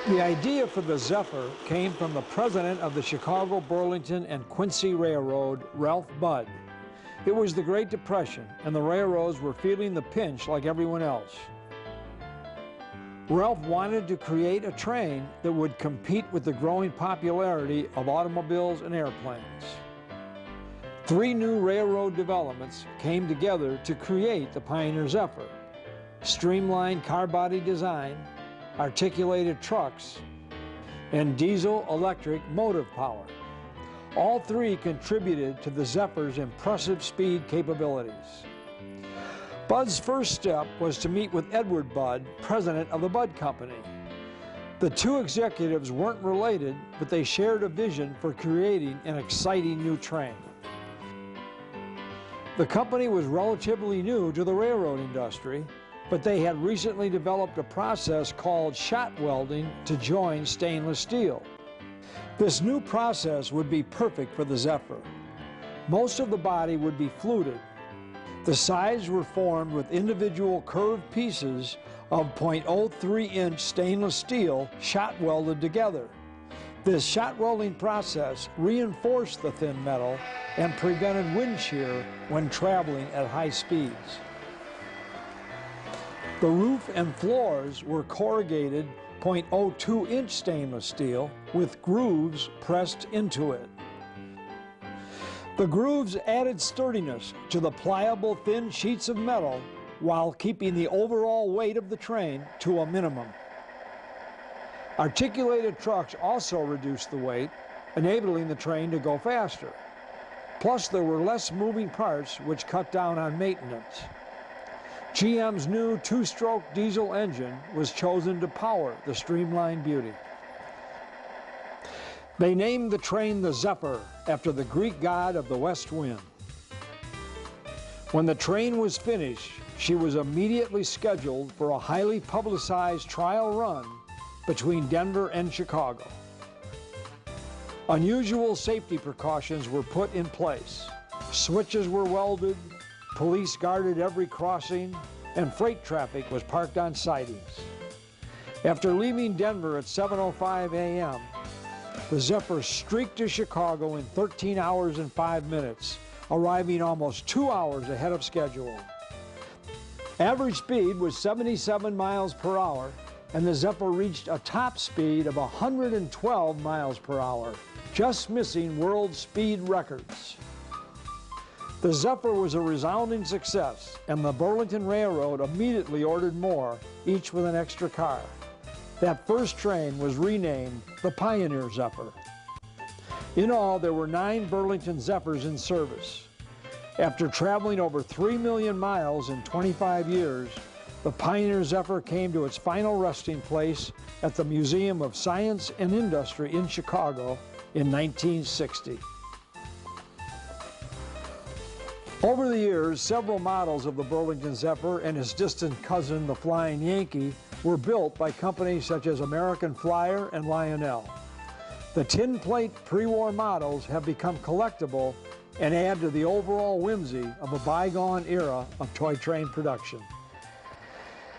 The idea for the Zephyr came from the president of the Chicago, Burlington, and Quincy Railroad, Ralph Budd. It was the Great Depression, and the railroads were feeling the pinch like everyone else. Ralph wanted to create a train that would compete with the growing popularity of automobiles and airplanes. 3 new railroad developments came together to create the Pioneer Zephyr: streamlined car body design, articulated trucks, and diesel-electric motive power. All 3 contributed to the Zephyr's impressive speed capabilities. Budd's first step was to meet with Edward Budd, president of the Budd Company. The 2 executives weren't related, but they shared a vision for creating an exciting new train. The company was relatively new to the railroad industry, but they had recently developed a process called shot welding to join stainless steel. This new process would be perfect for the Zephyr. Most of the body would be fluted. The sides were formed with individual curved pieces of 0.03-inch stainless steel shot welded together. This shot welding process reinforced the thin metal and prevented wind shear when traveling at high speeds. The roof and floors were corrugated 0.02-inch stainless steel with grooves pressed into it. The grooves added sturdiness to the pliable thin sheets of metal while keeping the overall weight of the train to a minimum. Articulated trucks also reduced the weight, enabling the train to go faster. Plus, there were less moving parts, which cut down on maintenance. GM's new 2-stroke diesel engine was chosen to power the streamlined beauty. They named the train the Zephyr after the Greek god of the west wind. When the train was finished, she was immediately scheduled for a highly publicized trial run between Denver and Chicago. Unusual safety precautions were put in place. Switches were welded, police guarded every crossing, and freight traffic was parked on sidings. After leaving Denver at 7:05 a.m., the Zephyr streaked to Chicago in 13 hours and 5 minutes, arriving almost 2 hours ahead of schedule. Average speed was 77 miles per hour, and the Zephyr reached a top speed of 112 miles per hour, just missing world speed records. The Zephyr was a resounding success, and the Burlington Railroad immediately ordered more, each with an extra car. That first train was renamed the Pioneer Zephyr. In all, there were 9 Burlington Zephyrs in service. After traveling over 3 million miles in 25 years, the Pioneer Zephyr came to its final resting place at the Museum of Science and Industry in Chicago in 1960. Over the years, several models of the Burlington Zephyr and his distant cousin, the Flying Yankee, were built by companies such as American Flyer and Lionel. The tin plate pre-war models have become collectible and add to the overall whimsy of a bygone era of toy train production.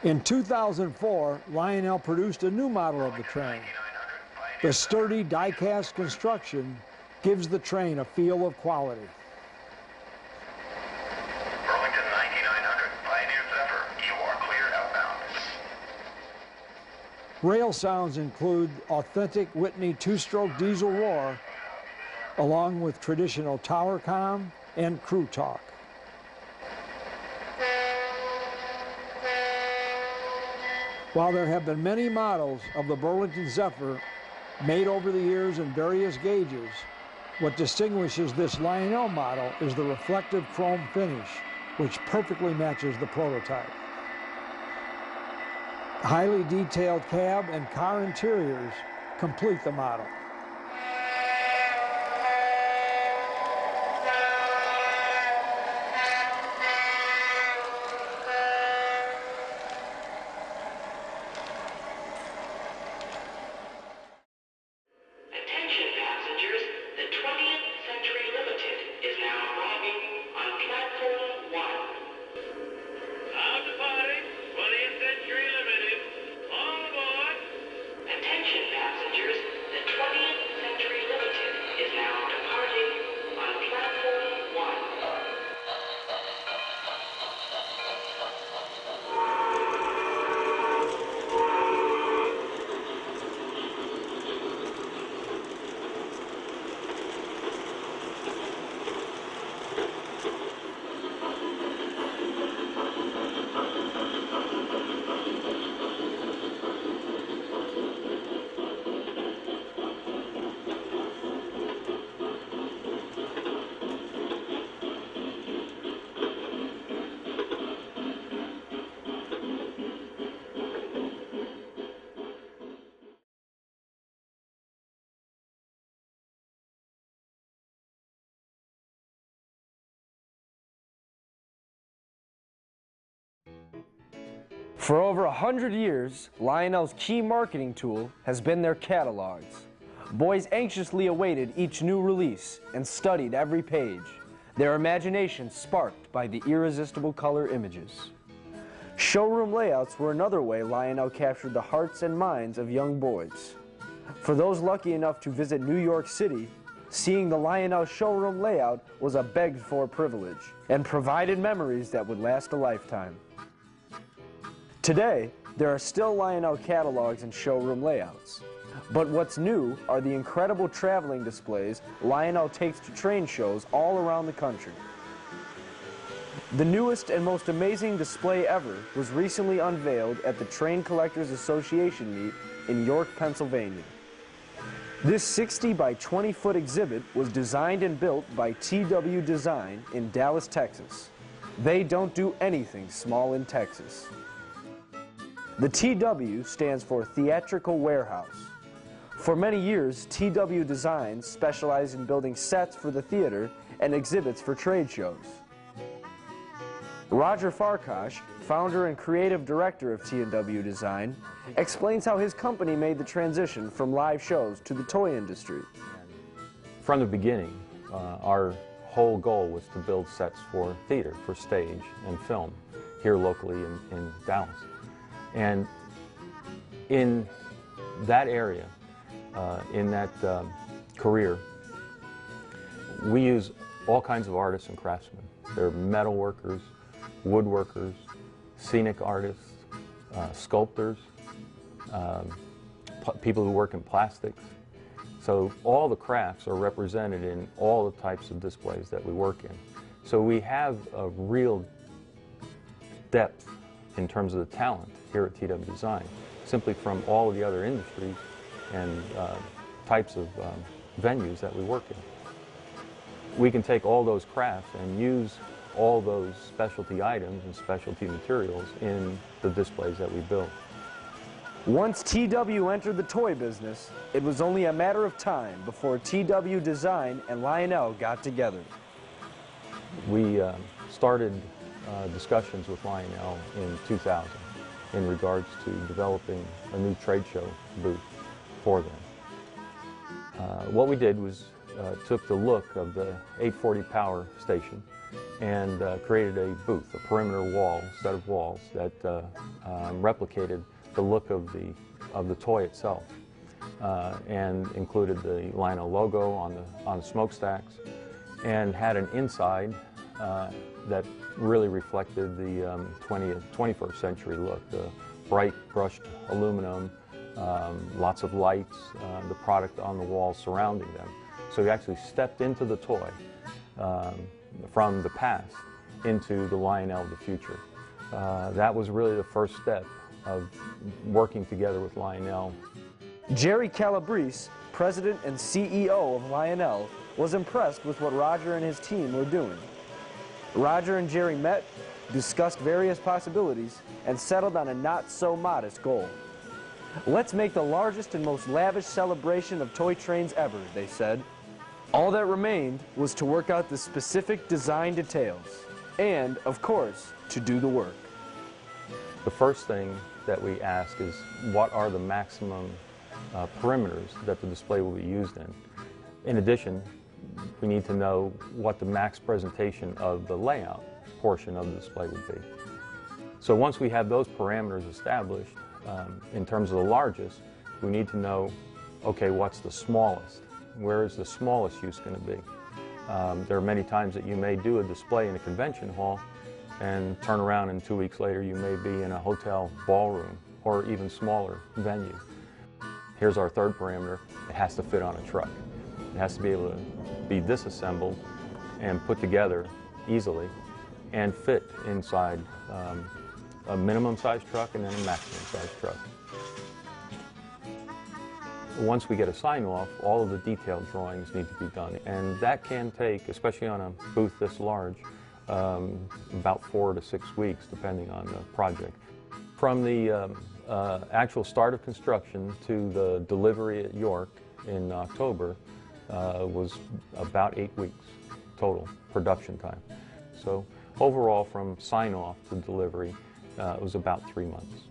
In 2004, Lionel produced a new model of the train. The sturdy die-cast construction gives the train a feel of quality. Burlington 9900, Pioneer Zephyr, you are clear outbound. Rail sounds include authentic Whitney two-stroke diesel roar, along with traditional tower comm and crew talk. While there have been many models of the Burlington Zephyr made over the years in various gauges, what distinguishes this Lionel model is the reflective chrome finish, which perfectly matches the prototype. Highly detailed cab and car interiors complete the model. Attention passengers, the 20th Century Limited is now arriving on platform 1. Out departing, 20th Century Limited. All aboard! Attention passengers, the 20th Century Limited is now departing on platform 1. For over 100 years, Lionel's key marketing tool has been their catalogs. Boys anxiously awaited each new release and studied every page, their imagination sparked by the irresistible color images. Showroom layouts were another way Lionel captured the hearts and minds of young boys. For those lucky enough to visit New York City, seeing the Lionel showroom layout was a begged-for privilege and provided memories that would last a lifetime. Today, there are still Lionel catalogs and showroom layouts. But what's new are the incredible traveling displays Lionel takes to train shows all around the country. The newest and most amazing display ever was recently unveiled at the Train Collectors Association meet in York, Pennsylvania. This 60 by 20 foot exhibit was designed and built by TW Design in Dallas, Texas. They don't do anything small in Texas. The TW stands for Theatrical Warehouse. For many years, TW Designs specialized in building sets for the theater and exhibits for trade shows. Roger Farkash, founder and creative director of T&W Design, explains how his company made the transition from live shows to the toy industry. From the beginning, our whole goal was to build sets for theater, for stage and film, here locally in Dallas. And in that area, in that career, we use all kinds of artists and craftsmen. They're metal workers, woodworkers, scenic artists, sculptors, people who work in plastics. So all the crafts are represented in all the types of displays that we work in. So we have a real depth in terms of the talent here at TW Design, simply from all of the other industries and types of venues that we work in. We can take all those crafts and use all those specialty items and specialty materials in the displays that we build. Once TW entered the toy business, it was only a matter of time before TW Design and Lionel got together. We started discussions with Lionel in 2000 in regards to developing a new trade show booth for them. What we did was took the look of the 840 power station and created a booth, a perimeter wall, set of walls that replicated the look of the toy itself, and included the Lionel logo on the smokestacks, and had an inside that really reflected the 21st century look, the bright brushed aluminum, lots of lights, the product on the walls surrounding them. So we actually stepped into the toy from the past into the Lionel of the future. That was really the first step of working together with Lionel. Jerry Calabrese, president and CEO of Lionel, was impressed with what Roger and his team were doing. Roger and Jerry met, discussed various possibilities, and settled on a not-so-modest goal. Let's make the largest and most lavish celebration of toy trains ever, they said. All that remained was to work out the specific design details, and, of course, to do the work. The first thing that we ask is, what are the maximum perimeters that the display will be used in? In addition, we need to know what the max presentation of the layout portion of the display would be. So once we have those parameters established, in terms of the largest, we need to know, okay, what's the smallest? Where is the smallest use going to be? There are many times that you may do a display in a convention hall and turn around and 2 weeks later you may be in a hotel ballroom or even smaller venue. Here's our third parameter. It has to fit on a truck. It has to be able to be disassembled and put together easily and fit inside a minimum size truck and then a maximum size truck. Once we get a sign-off, all of the detailed drawings need to be done, and that can take, especially on a booth this large, about 4 to 6 weeks depending on the project. From the actual start of construction to the delivery at York in October was about 8 weeks total production time. So overall, from sign-off to delivery, it was about 3 months.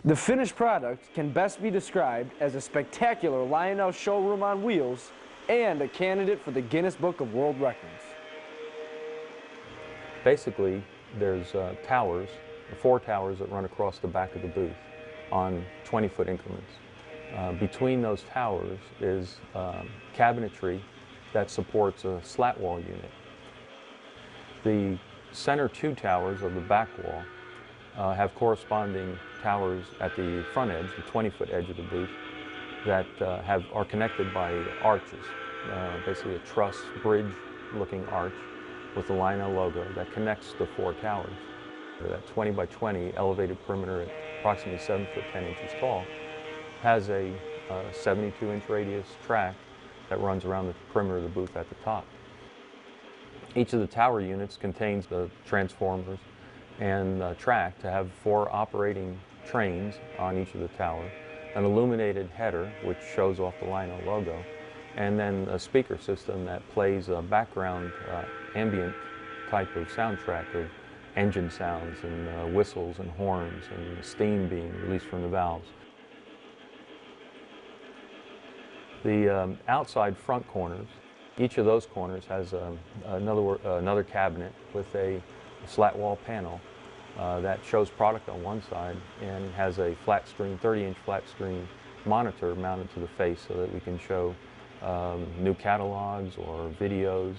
The finished product can best be described as a spectacular Lionel showroom on wheels and a candidate for the Guinness Book of World Records. Basically, there's towers, 4 towers that run across the back of the booth on 20-foot increments. Between those towers is cabinetry that supports a slat wall unit. The center 2 towers of the back wall have corresponding towers at the front edge, the 20-foot edge of the booth, that are connected by arches, basically a truss bridge-looking arch with the Lionel logo that connects the 4 towers. That 20 by 20 elevated perimeter at approximately 7 foot 10 inches tall has a 72-inch radius track that runs around the perimeter of the booth at the top. Each of the tower units contains the transformers and track to have 4 operating trains on each of the towers, an illuminated header which shows off the Lionel logo, and then a speaker system that plays a background ambient type of soundtrack of engine sounds and whistles and horns and steam being released from the valves. The outside front corners, each of those corners has another cabinet with a slat wall panel that shows product on one side and has a flat screen, 30-inch flat screen monitor mounted to the face so that we can show new catalogs or videos.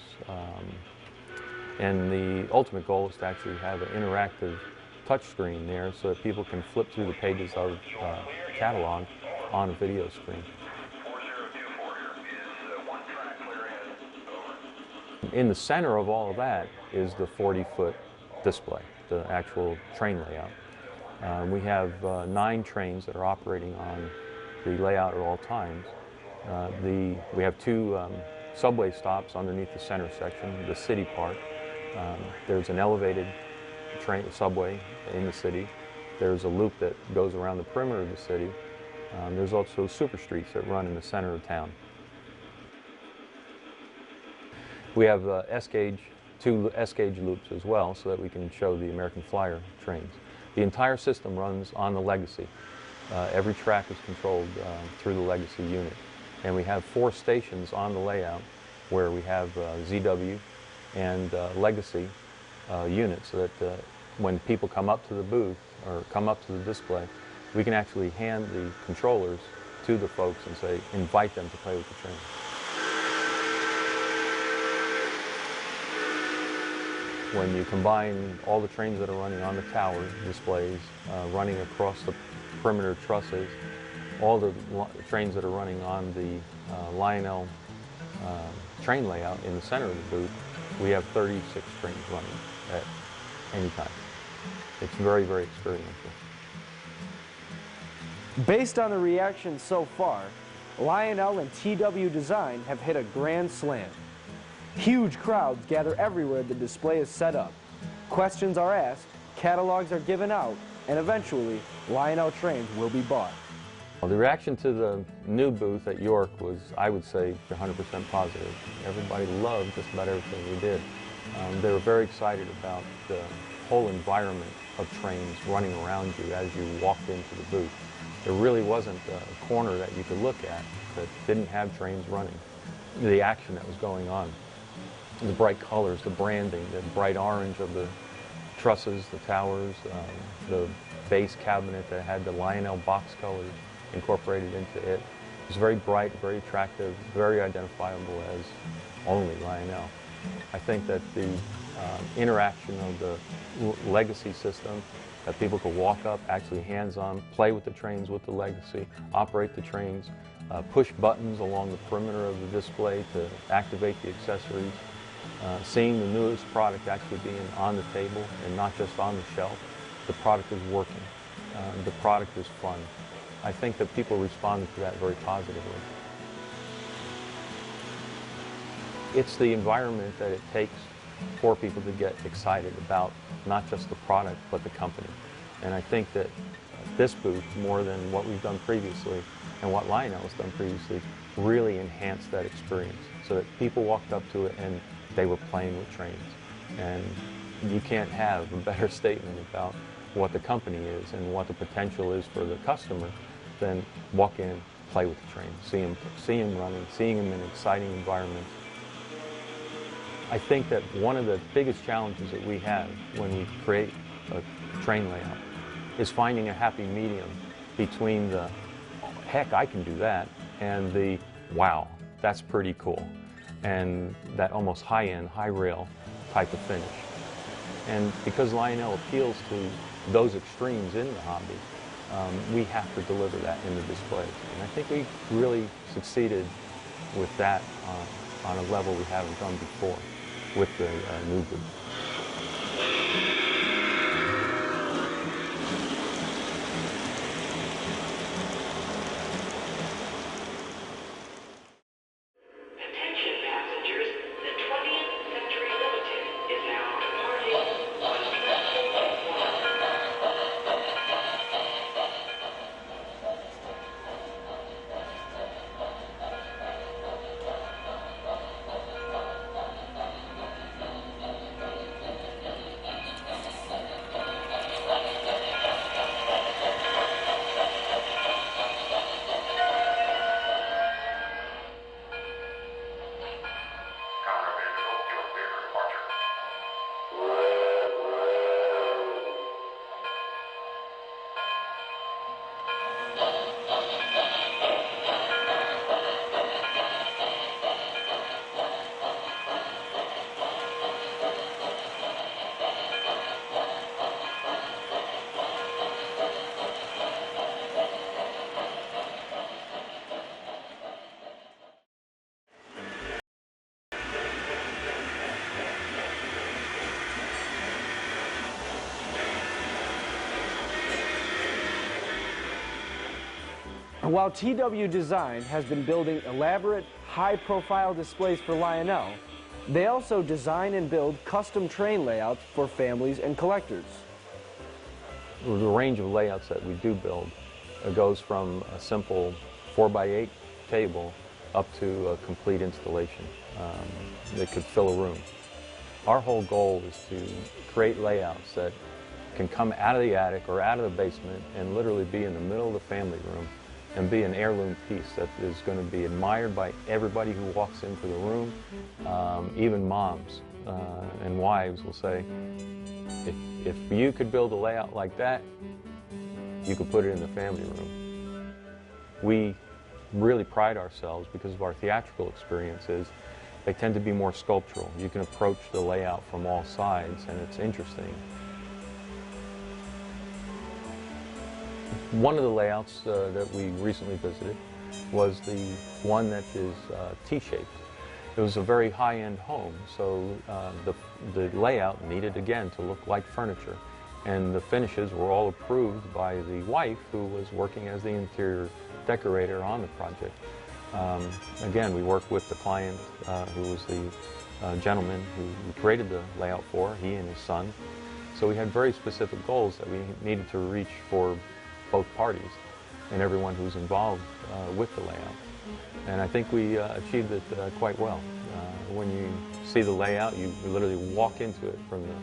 And the ultimate goal is to actually have an interactive touch screen there so that people can flip through the pages of catalog on a video screen. In the center of all of that is the 40-foot display, the actual train layout. We have 9 trains that are operating on the layout at all times, We have two subway stops underneath the center section, the city part. There's an elevated subway in the city. There's a loop that goes around the perimeter of the city. There's also super streets that run in the center of town. We have two S-gauge loops as well, so that we can show the American Flyer trains. The entire system runs on the Legacy. Every track is controlled through the Legacy unit. And we have 4 stations on the layout where we have ZW and Legacy units, so that when people come up to the booth or come up to the display, we can actually hand the controllers to the folks and say, invite them to play with the train. When you combine all the trains that are running on the tower displays, running across the perimeter trusses, all the trains that are running on the Lionel train layout in the center of the booth, we have 36 trains running at any time. It's very, very experiential. Based on the reaction so far, Lionel and TW Design have hit a grand slam. Huge crowds gather everywhere the display is set up. Questions are asked, catalogs are given out, and eventually, Lionel trains will be bought. Well, the reaction to the new booth at York was, I would say, 100% positive. Everybody loved just about everything we did. They were very excited about the whole environment of trains running around you as you walked into the booth. There really wasn't a corner that you could look at that didn't have trains running. The action that was going on, the bright colors, the branding, the bright orange of the trusses, the towers, the base cabinet that had the Lionel box colors incorporated into it. It was very bright, very attractive, very identifiable as only Lionel. I think that the interaction of the Legacy system, that people could walk up, actually hands-on, play with the trains with the Legacy, operate the trains, push buttons along the perimeter of the display to activate the accessories, seeing the newest product actually being on the table and not just on the shelf. The product is working. The product is fun. I think that people responded to that very positively. It's the environment that it takes for people to get excited about not just the product, but the company. And I think that this booth, more than what we've done previously and what Lionel has done previously, really enhanced that experience so that people walked up to it and they were playing with trains. And you can't have a better statement about what the company is and what the potential is for the customer than walk in, play with the train, see them running, seeing them in exciting environments. I think that one of the biggest challenges that we have when we create a train layout is finding a happy medium between the, heck, I can do that, and the, wow, that's pretty cool, and that almost high-end, high-rail type of finish. And because Lionel appeals to those extremes in the hobby, we have to deliver that in the displays. And I think we've really succeeded with that on a level we haven't done before with the new booth. Attention passengers, the 20th Century Limited is now departing on platform 1. While TW Design has been building elaborate, high-profile displays for Lionel, they also design and build custom train layouts for families and collectors. The range of layouts that we do build goes from a simple 4x8 table up to a complete installation that could fill a room. Our whole goal is to create layouts that can come out of the attic or out of the basement and literally be in the middle of the family room and be an heirloom piece that is going to be admired by everybody who walks into the room. Even moms and wives will say, if you could build a layout like that, you could put it in the family room. We really pride ourselves because of our theatrical experiences. They tend to be more sculptural. You can approach the layout from all sides and it's interesting. One of the layouts that we recently visited was the one that is T-shaped. It was a very high-end home, so the layout needed, again, to look like furniture. And the finishes were all approved by the wife who was working as the interior decorator on the project. Again, we worked with the client who was the gentleman who created the layout for, he and his son. So we had very specific goals that we needed to reach for both parties and everyone who's involved with the layout. And I think we achieved it quite well. When you see the layout, you literally walk into it from the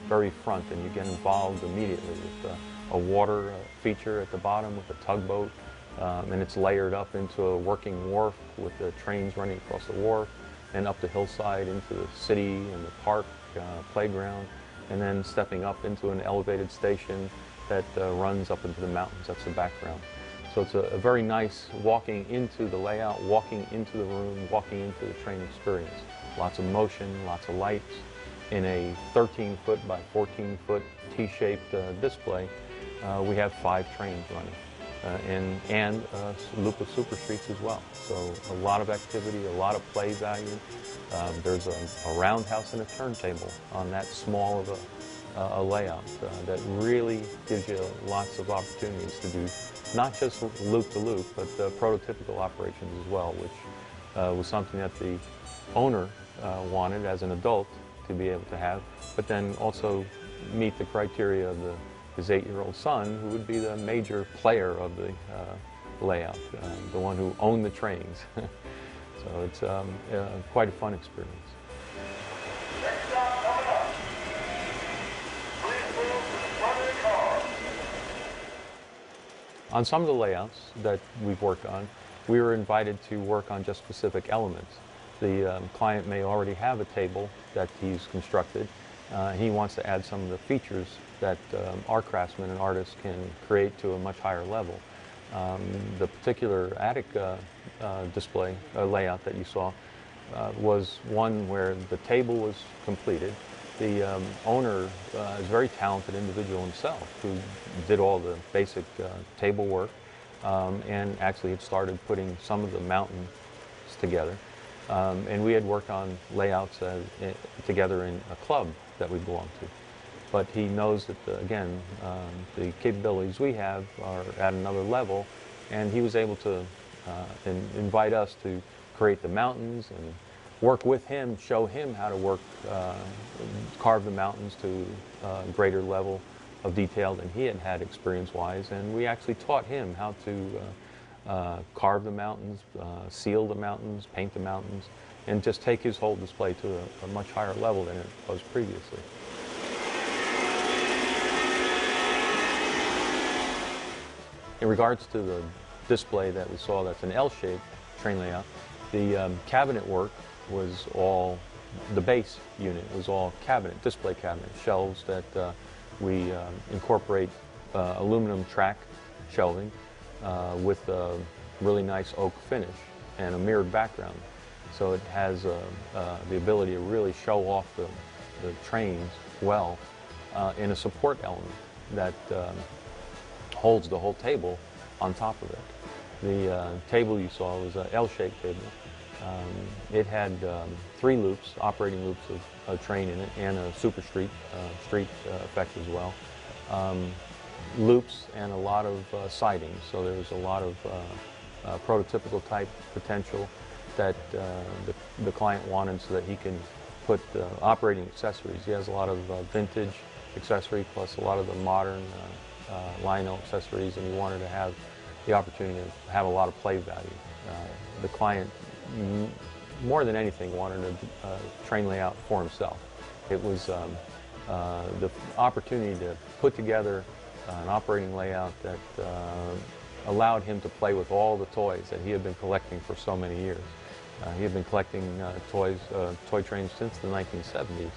very front and you get involved immediately with a water feature at the bottom with a tugboat, and it's layered up into a working wharf with the trains running across the wharf and up the hillside into the city and the park playground, and then stepping up into an elevated station that runs up into the mountains. That's the background. So it's a very nice walking into the layout, walking into the room, walking into the train experience. Lots of motion, lots of lights. In a 13-foot by 14-foot T-shaped display, we have 5 trains running, and a loop of super streets as well. So a lot of activity, a lot of play value. There's a roundhouse and a turntable on that small of a layout that really gives you lots of opportunities to do not just loop-to-loop, but prototypical operations as well, which was something that the owner wanted as an adult to be able to have, but then also meet the criteria of his 8-year-old son, who would be the major player of the layout, the one who owned the trains. So it's quite a fun experience. On some of the layouts that we've worked on, we were invited to work on just specific elements. The client may already have a table that he's constructed. He wants to add some of the features that our craftsmen and artists can create to a much higher level. The particular attic display layout that you saw was one where the table was completed. The owner is a very talented individual himself who did all the basic table work and actually had started putting some of the mountains together. And we had worked on layouts together in a club that we belong to. But he knows that, again, the capabilities we have are at another level, and he was able to invite us to create the mountains and work with him, show him how to work, carve the mountains to a greater level of detail than he had experience-wise, and we actually taught him how to carve the mountains, seal the mountains, paint the mountains, and just take his whole display to a much higher level than it was previously. In regards to the display that we saw that's an L-shaped train layout, the cabinet work was all, the base unit was all cabinet, display cabinet, shelves that we incorporate aluminum track shelving with a really nice oak finish and a mirrored background. So it has the ability to really show off the trains well in a support element that holds the whole table on top of it. The table you saw was an L-shaped table. It had 3 loops, operating loops of a train in it, and a super street effect as well. Loops and a lot of sidings, so there was a lot of prototypical type potential that the client wanted so that he can put operating accessories. He has a lot of vintage accessory plus a lot of the modern Lionel accessories, and he wanted to have the opportunity to have a lot of play value. The client, more than anything, wanted a train layout for himself. It was the opportunity to put together an operating layout that allowed him to play with all the toys that he had been collecting for so many years. He had been collecting toy trains since the 1970s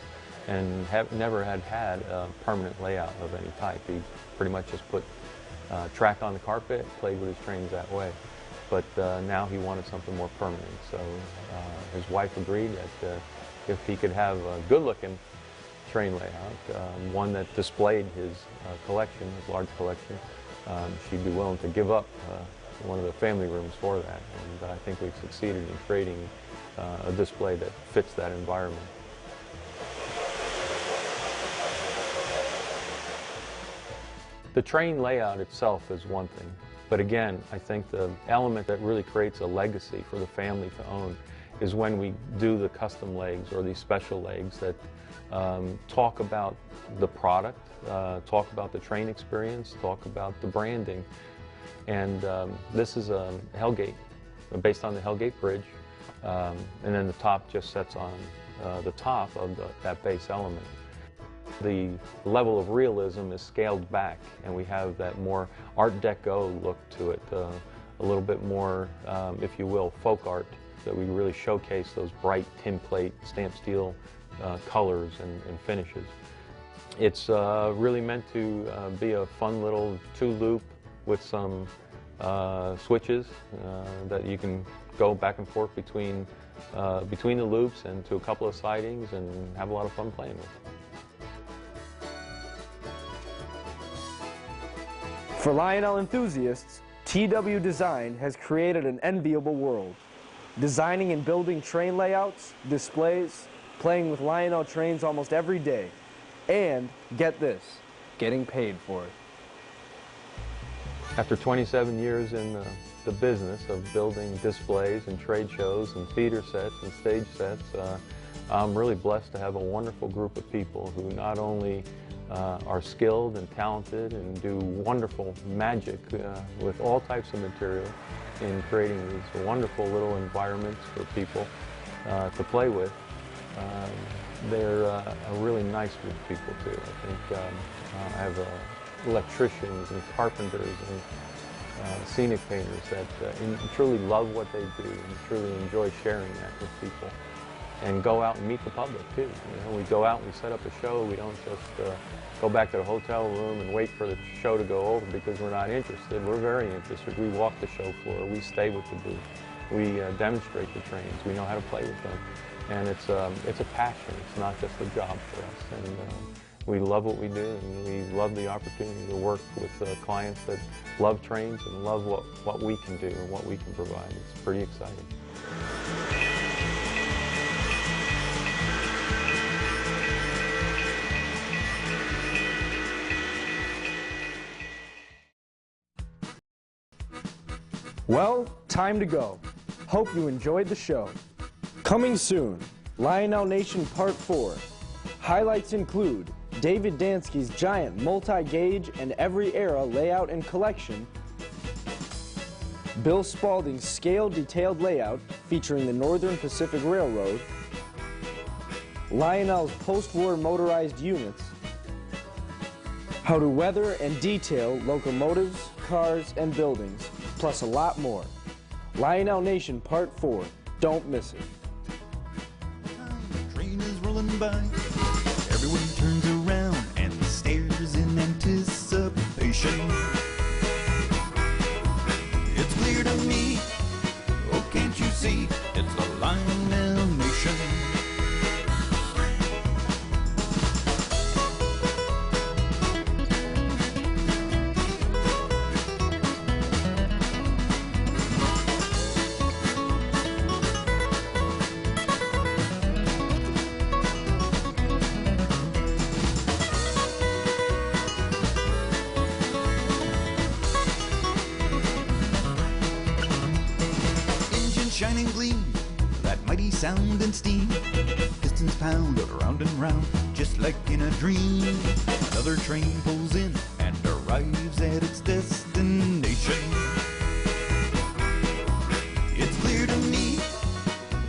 and never had a permanent layout of any type. He pretty much just put track on the carpet, played with his trains that way. But now he wanted something more permanent. So his wife agreed that if he could have a good-looking train layout, one that displayed his collection, his large collection, she'd be willing to give up one of the family rooms for that. And I think we've succeeded in creating a display that fits that environment. The train layout itself is one thing, but again, I think the element that really creates a legacy for the family to own is when we do the custom legs or these special legs that talk about the product, talk about the train experience, talk about the branding. And this is a Hellgate, based on the Hellgate Bridge, and then the top just sets on the top of that base element. The level of realism is scaled back, and we have that more Art Deco look to it, a little bit more, if you will, folk art, that we really showcase those bright tin plate, stamped steel colors and finishes. It's really meant to be a fun little two-loop with some switches that you can go back and forth between the loops and to a couple of sidings and have a lot of fun playing with. For Lionel enthusiasts, TW Design has created an enviable world. Designing and building train layouts, displays, playing with Lionel trains almost every day, and, get this, getting paid for it. After 27 years in the business of building displays and trade shows and theater sets and stage sets, I'm really blessed to have a wonderful group of people who not only are skilled and talented and do wonderful magic with all types of material in creating these wonderful little environments for people to play with. They're a really nice group of people too. I think I have electricians and carpenters and scenic painters that truly love what they do and truly enjoy sharing that with people. And go out and meet the public too. You know, we go out and we set up a show. We don't just go back to the hotel room and wait for the show to go over because we're not interested. We're very interested. We walk the show floor. We stay with the booth. We demonstrate the trains. We know how to play with them. And it's a passion. It's not just a job for us. And we love what we do, and we love the opportunity to work with clients that love trains and love what we can do and what we can provide. It's pretty exciting. Well, time to go. Hope you enjoyed the show. Coming soon, Lionel Nation Part 4. Highlights include David Dansky's giant multi-gauge and every era layout and collection, Bill Spaulding's scale-detailed layout featuring the Northern Pacific Railroad, Lionel's post-war motorized units, how to weather and detail locomotives, cars, and buildings, plus a lot more. Lionel Nation Part 4. Don't miss it. The train is rolling by. Everyone turns around and stares in anticipation. It's clear to me, oh can't you see, it's the Lionel Nation. shining gleam, that mighty sound and steam. Pistons pound around and round, just like in a dream. Another train pulls in and arrives at its destination. It's clear to me,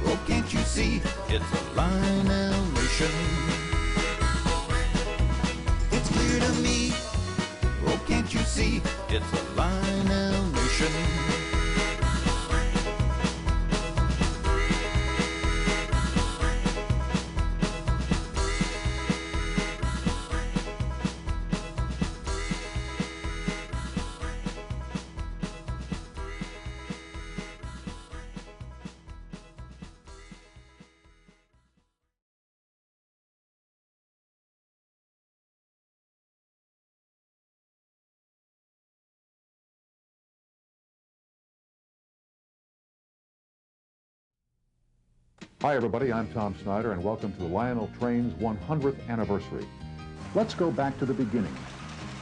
oh can't you see, it's a Lionel Nation. It's clear to me, oh can't you see, it's a Lionel Nation. Hi everybody, I'm Tom Snyder and welcome to the Lionel Train's 100th anniversary. Let's go back to the beginning,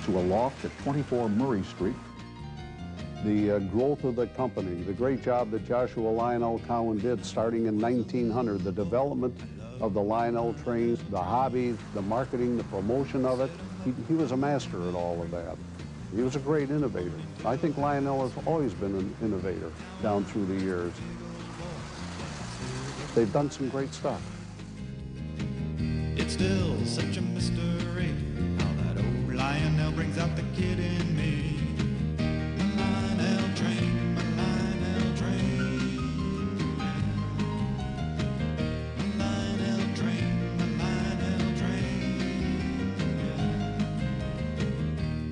to a loft at 24 Murray Street. The growth of the company, the great job that Joshua Lionel Cowan did starting in 1900, the development of the Lionel trains, the hobby, the marketing, the promotion of it. He was a master at all of that. He was a great innovator. I think Lionel has always been an innovator down through the years. They've done some great stuff. It's still such a mystery how that old Lionel brings out the kid in me. My Lionel train, my Lionel train. My Lionel train, my Lionel train.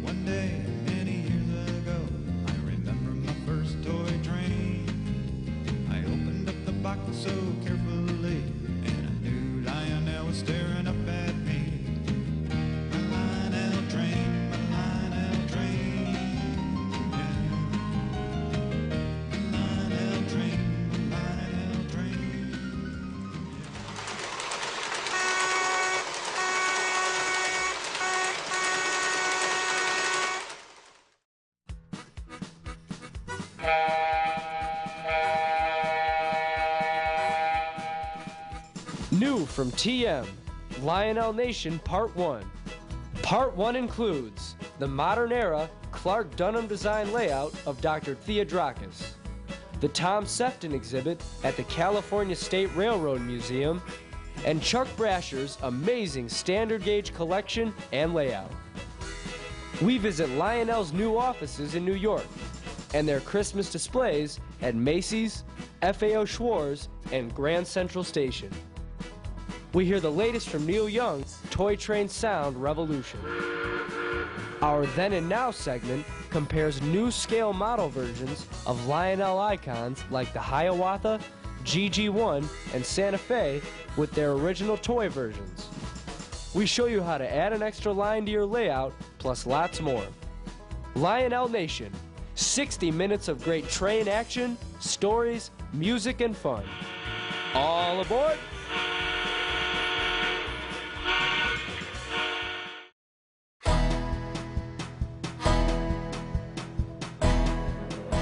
One day, many years ago, I remember my first toy train. I opened up the box so carefully, and I knew Lionel was staring up at me. My Lionel train, my Lionel train. Yeah. My Lionel train, my Lionel train. New from TM, Lionel Nation Part 1. Part 1 includes the modern era Clark Dunham design layout of Dr. Theodorakis, the Tom Sefton exhibit at the California State Railroad Museum, and Chuck Brasher's amazing standard gauge collection and layout. We visit Lionel's new offices in New York and their Christmas displays at Macy's, FAO Schwarz, and Grand Central Station. We hear the latest from Neil Young's Toy Train Sound Revolution. Our Then and Now segment compares new scale model versions of Lionel icons like the Hiawatha, GG1, and Santa Fe with their original toy versions. We show you how to add an extra line to your layout, plus lots more. Lionel Nation, 60 minutes of great train action, stories, music, and fun. All aboard!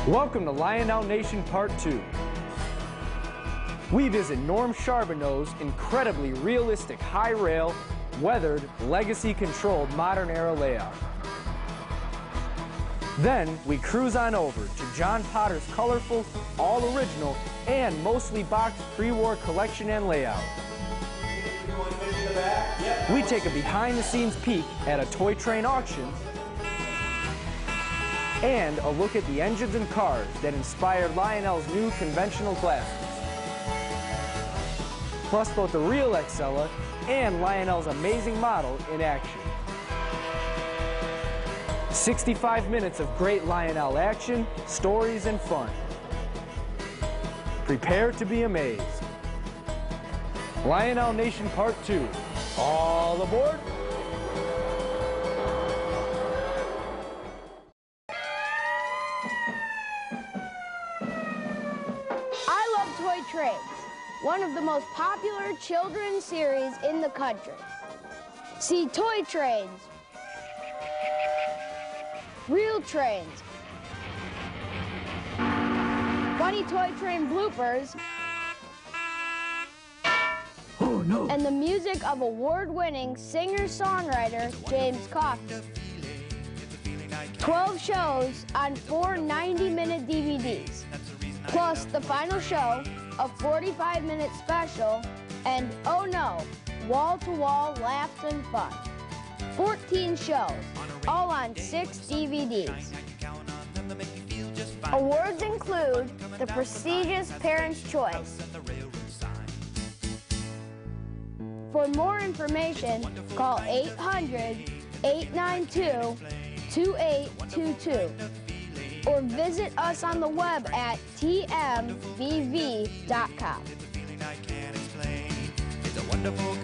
Welcome to Lionel Nation Part 2. We visit Norm Charbonneau's incredibly realistic high-rail, weathered, legacy-controlled modern era layout. Then we cruise on over to John Potter's colorful, all-original, and mostly boxed pre-war collection and layout. We take a behind-the-scenes peek at a toy train auction and a look at the engines and cars that inspired Lionel's new conventional classes. Plus both the real Excella and Lionel's amazing model in action. 65 minutes of great Lionel action, stories, and fun. Prepare to be amazed. Lionel Nation Part 2. All aboard! I love Toy Trains, one of the most popular children's series in the country. See Toy Trains, real trains, funny toy train bloopers, and the music of award-winning singer-songwriter James Coffey. 12 shows on 4 90-minute DVDs, plus the final show, a 45-minute special, and oh no, wall-to-wall laughs and fun. 14 shows, all on 6 DVDs. Awards include the prestigious Parents' Choice. For more information, call 800-892-2822 or visit us on the web at tmvv.com. It's a wonderful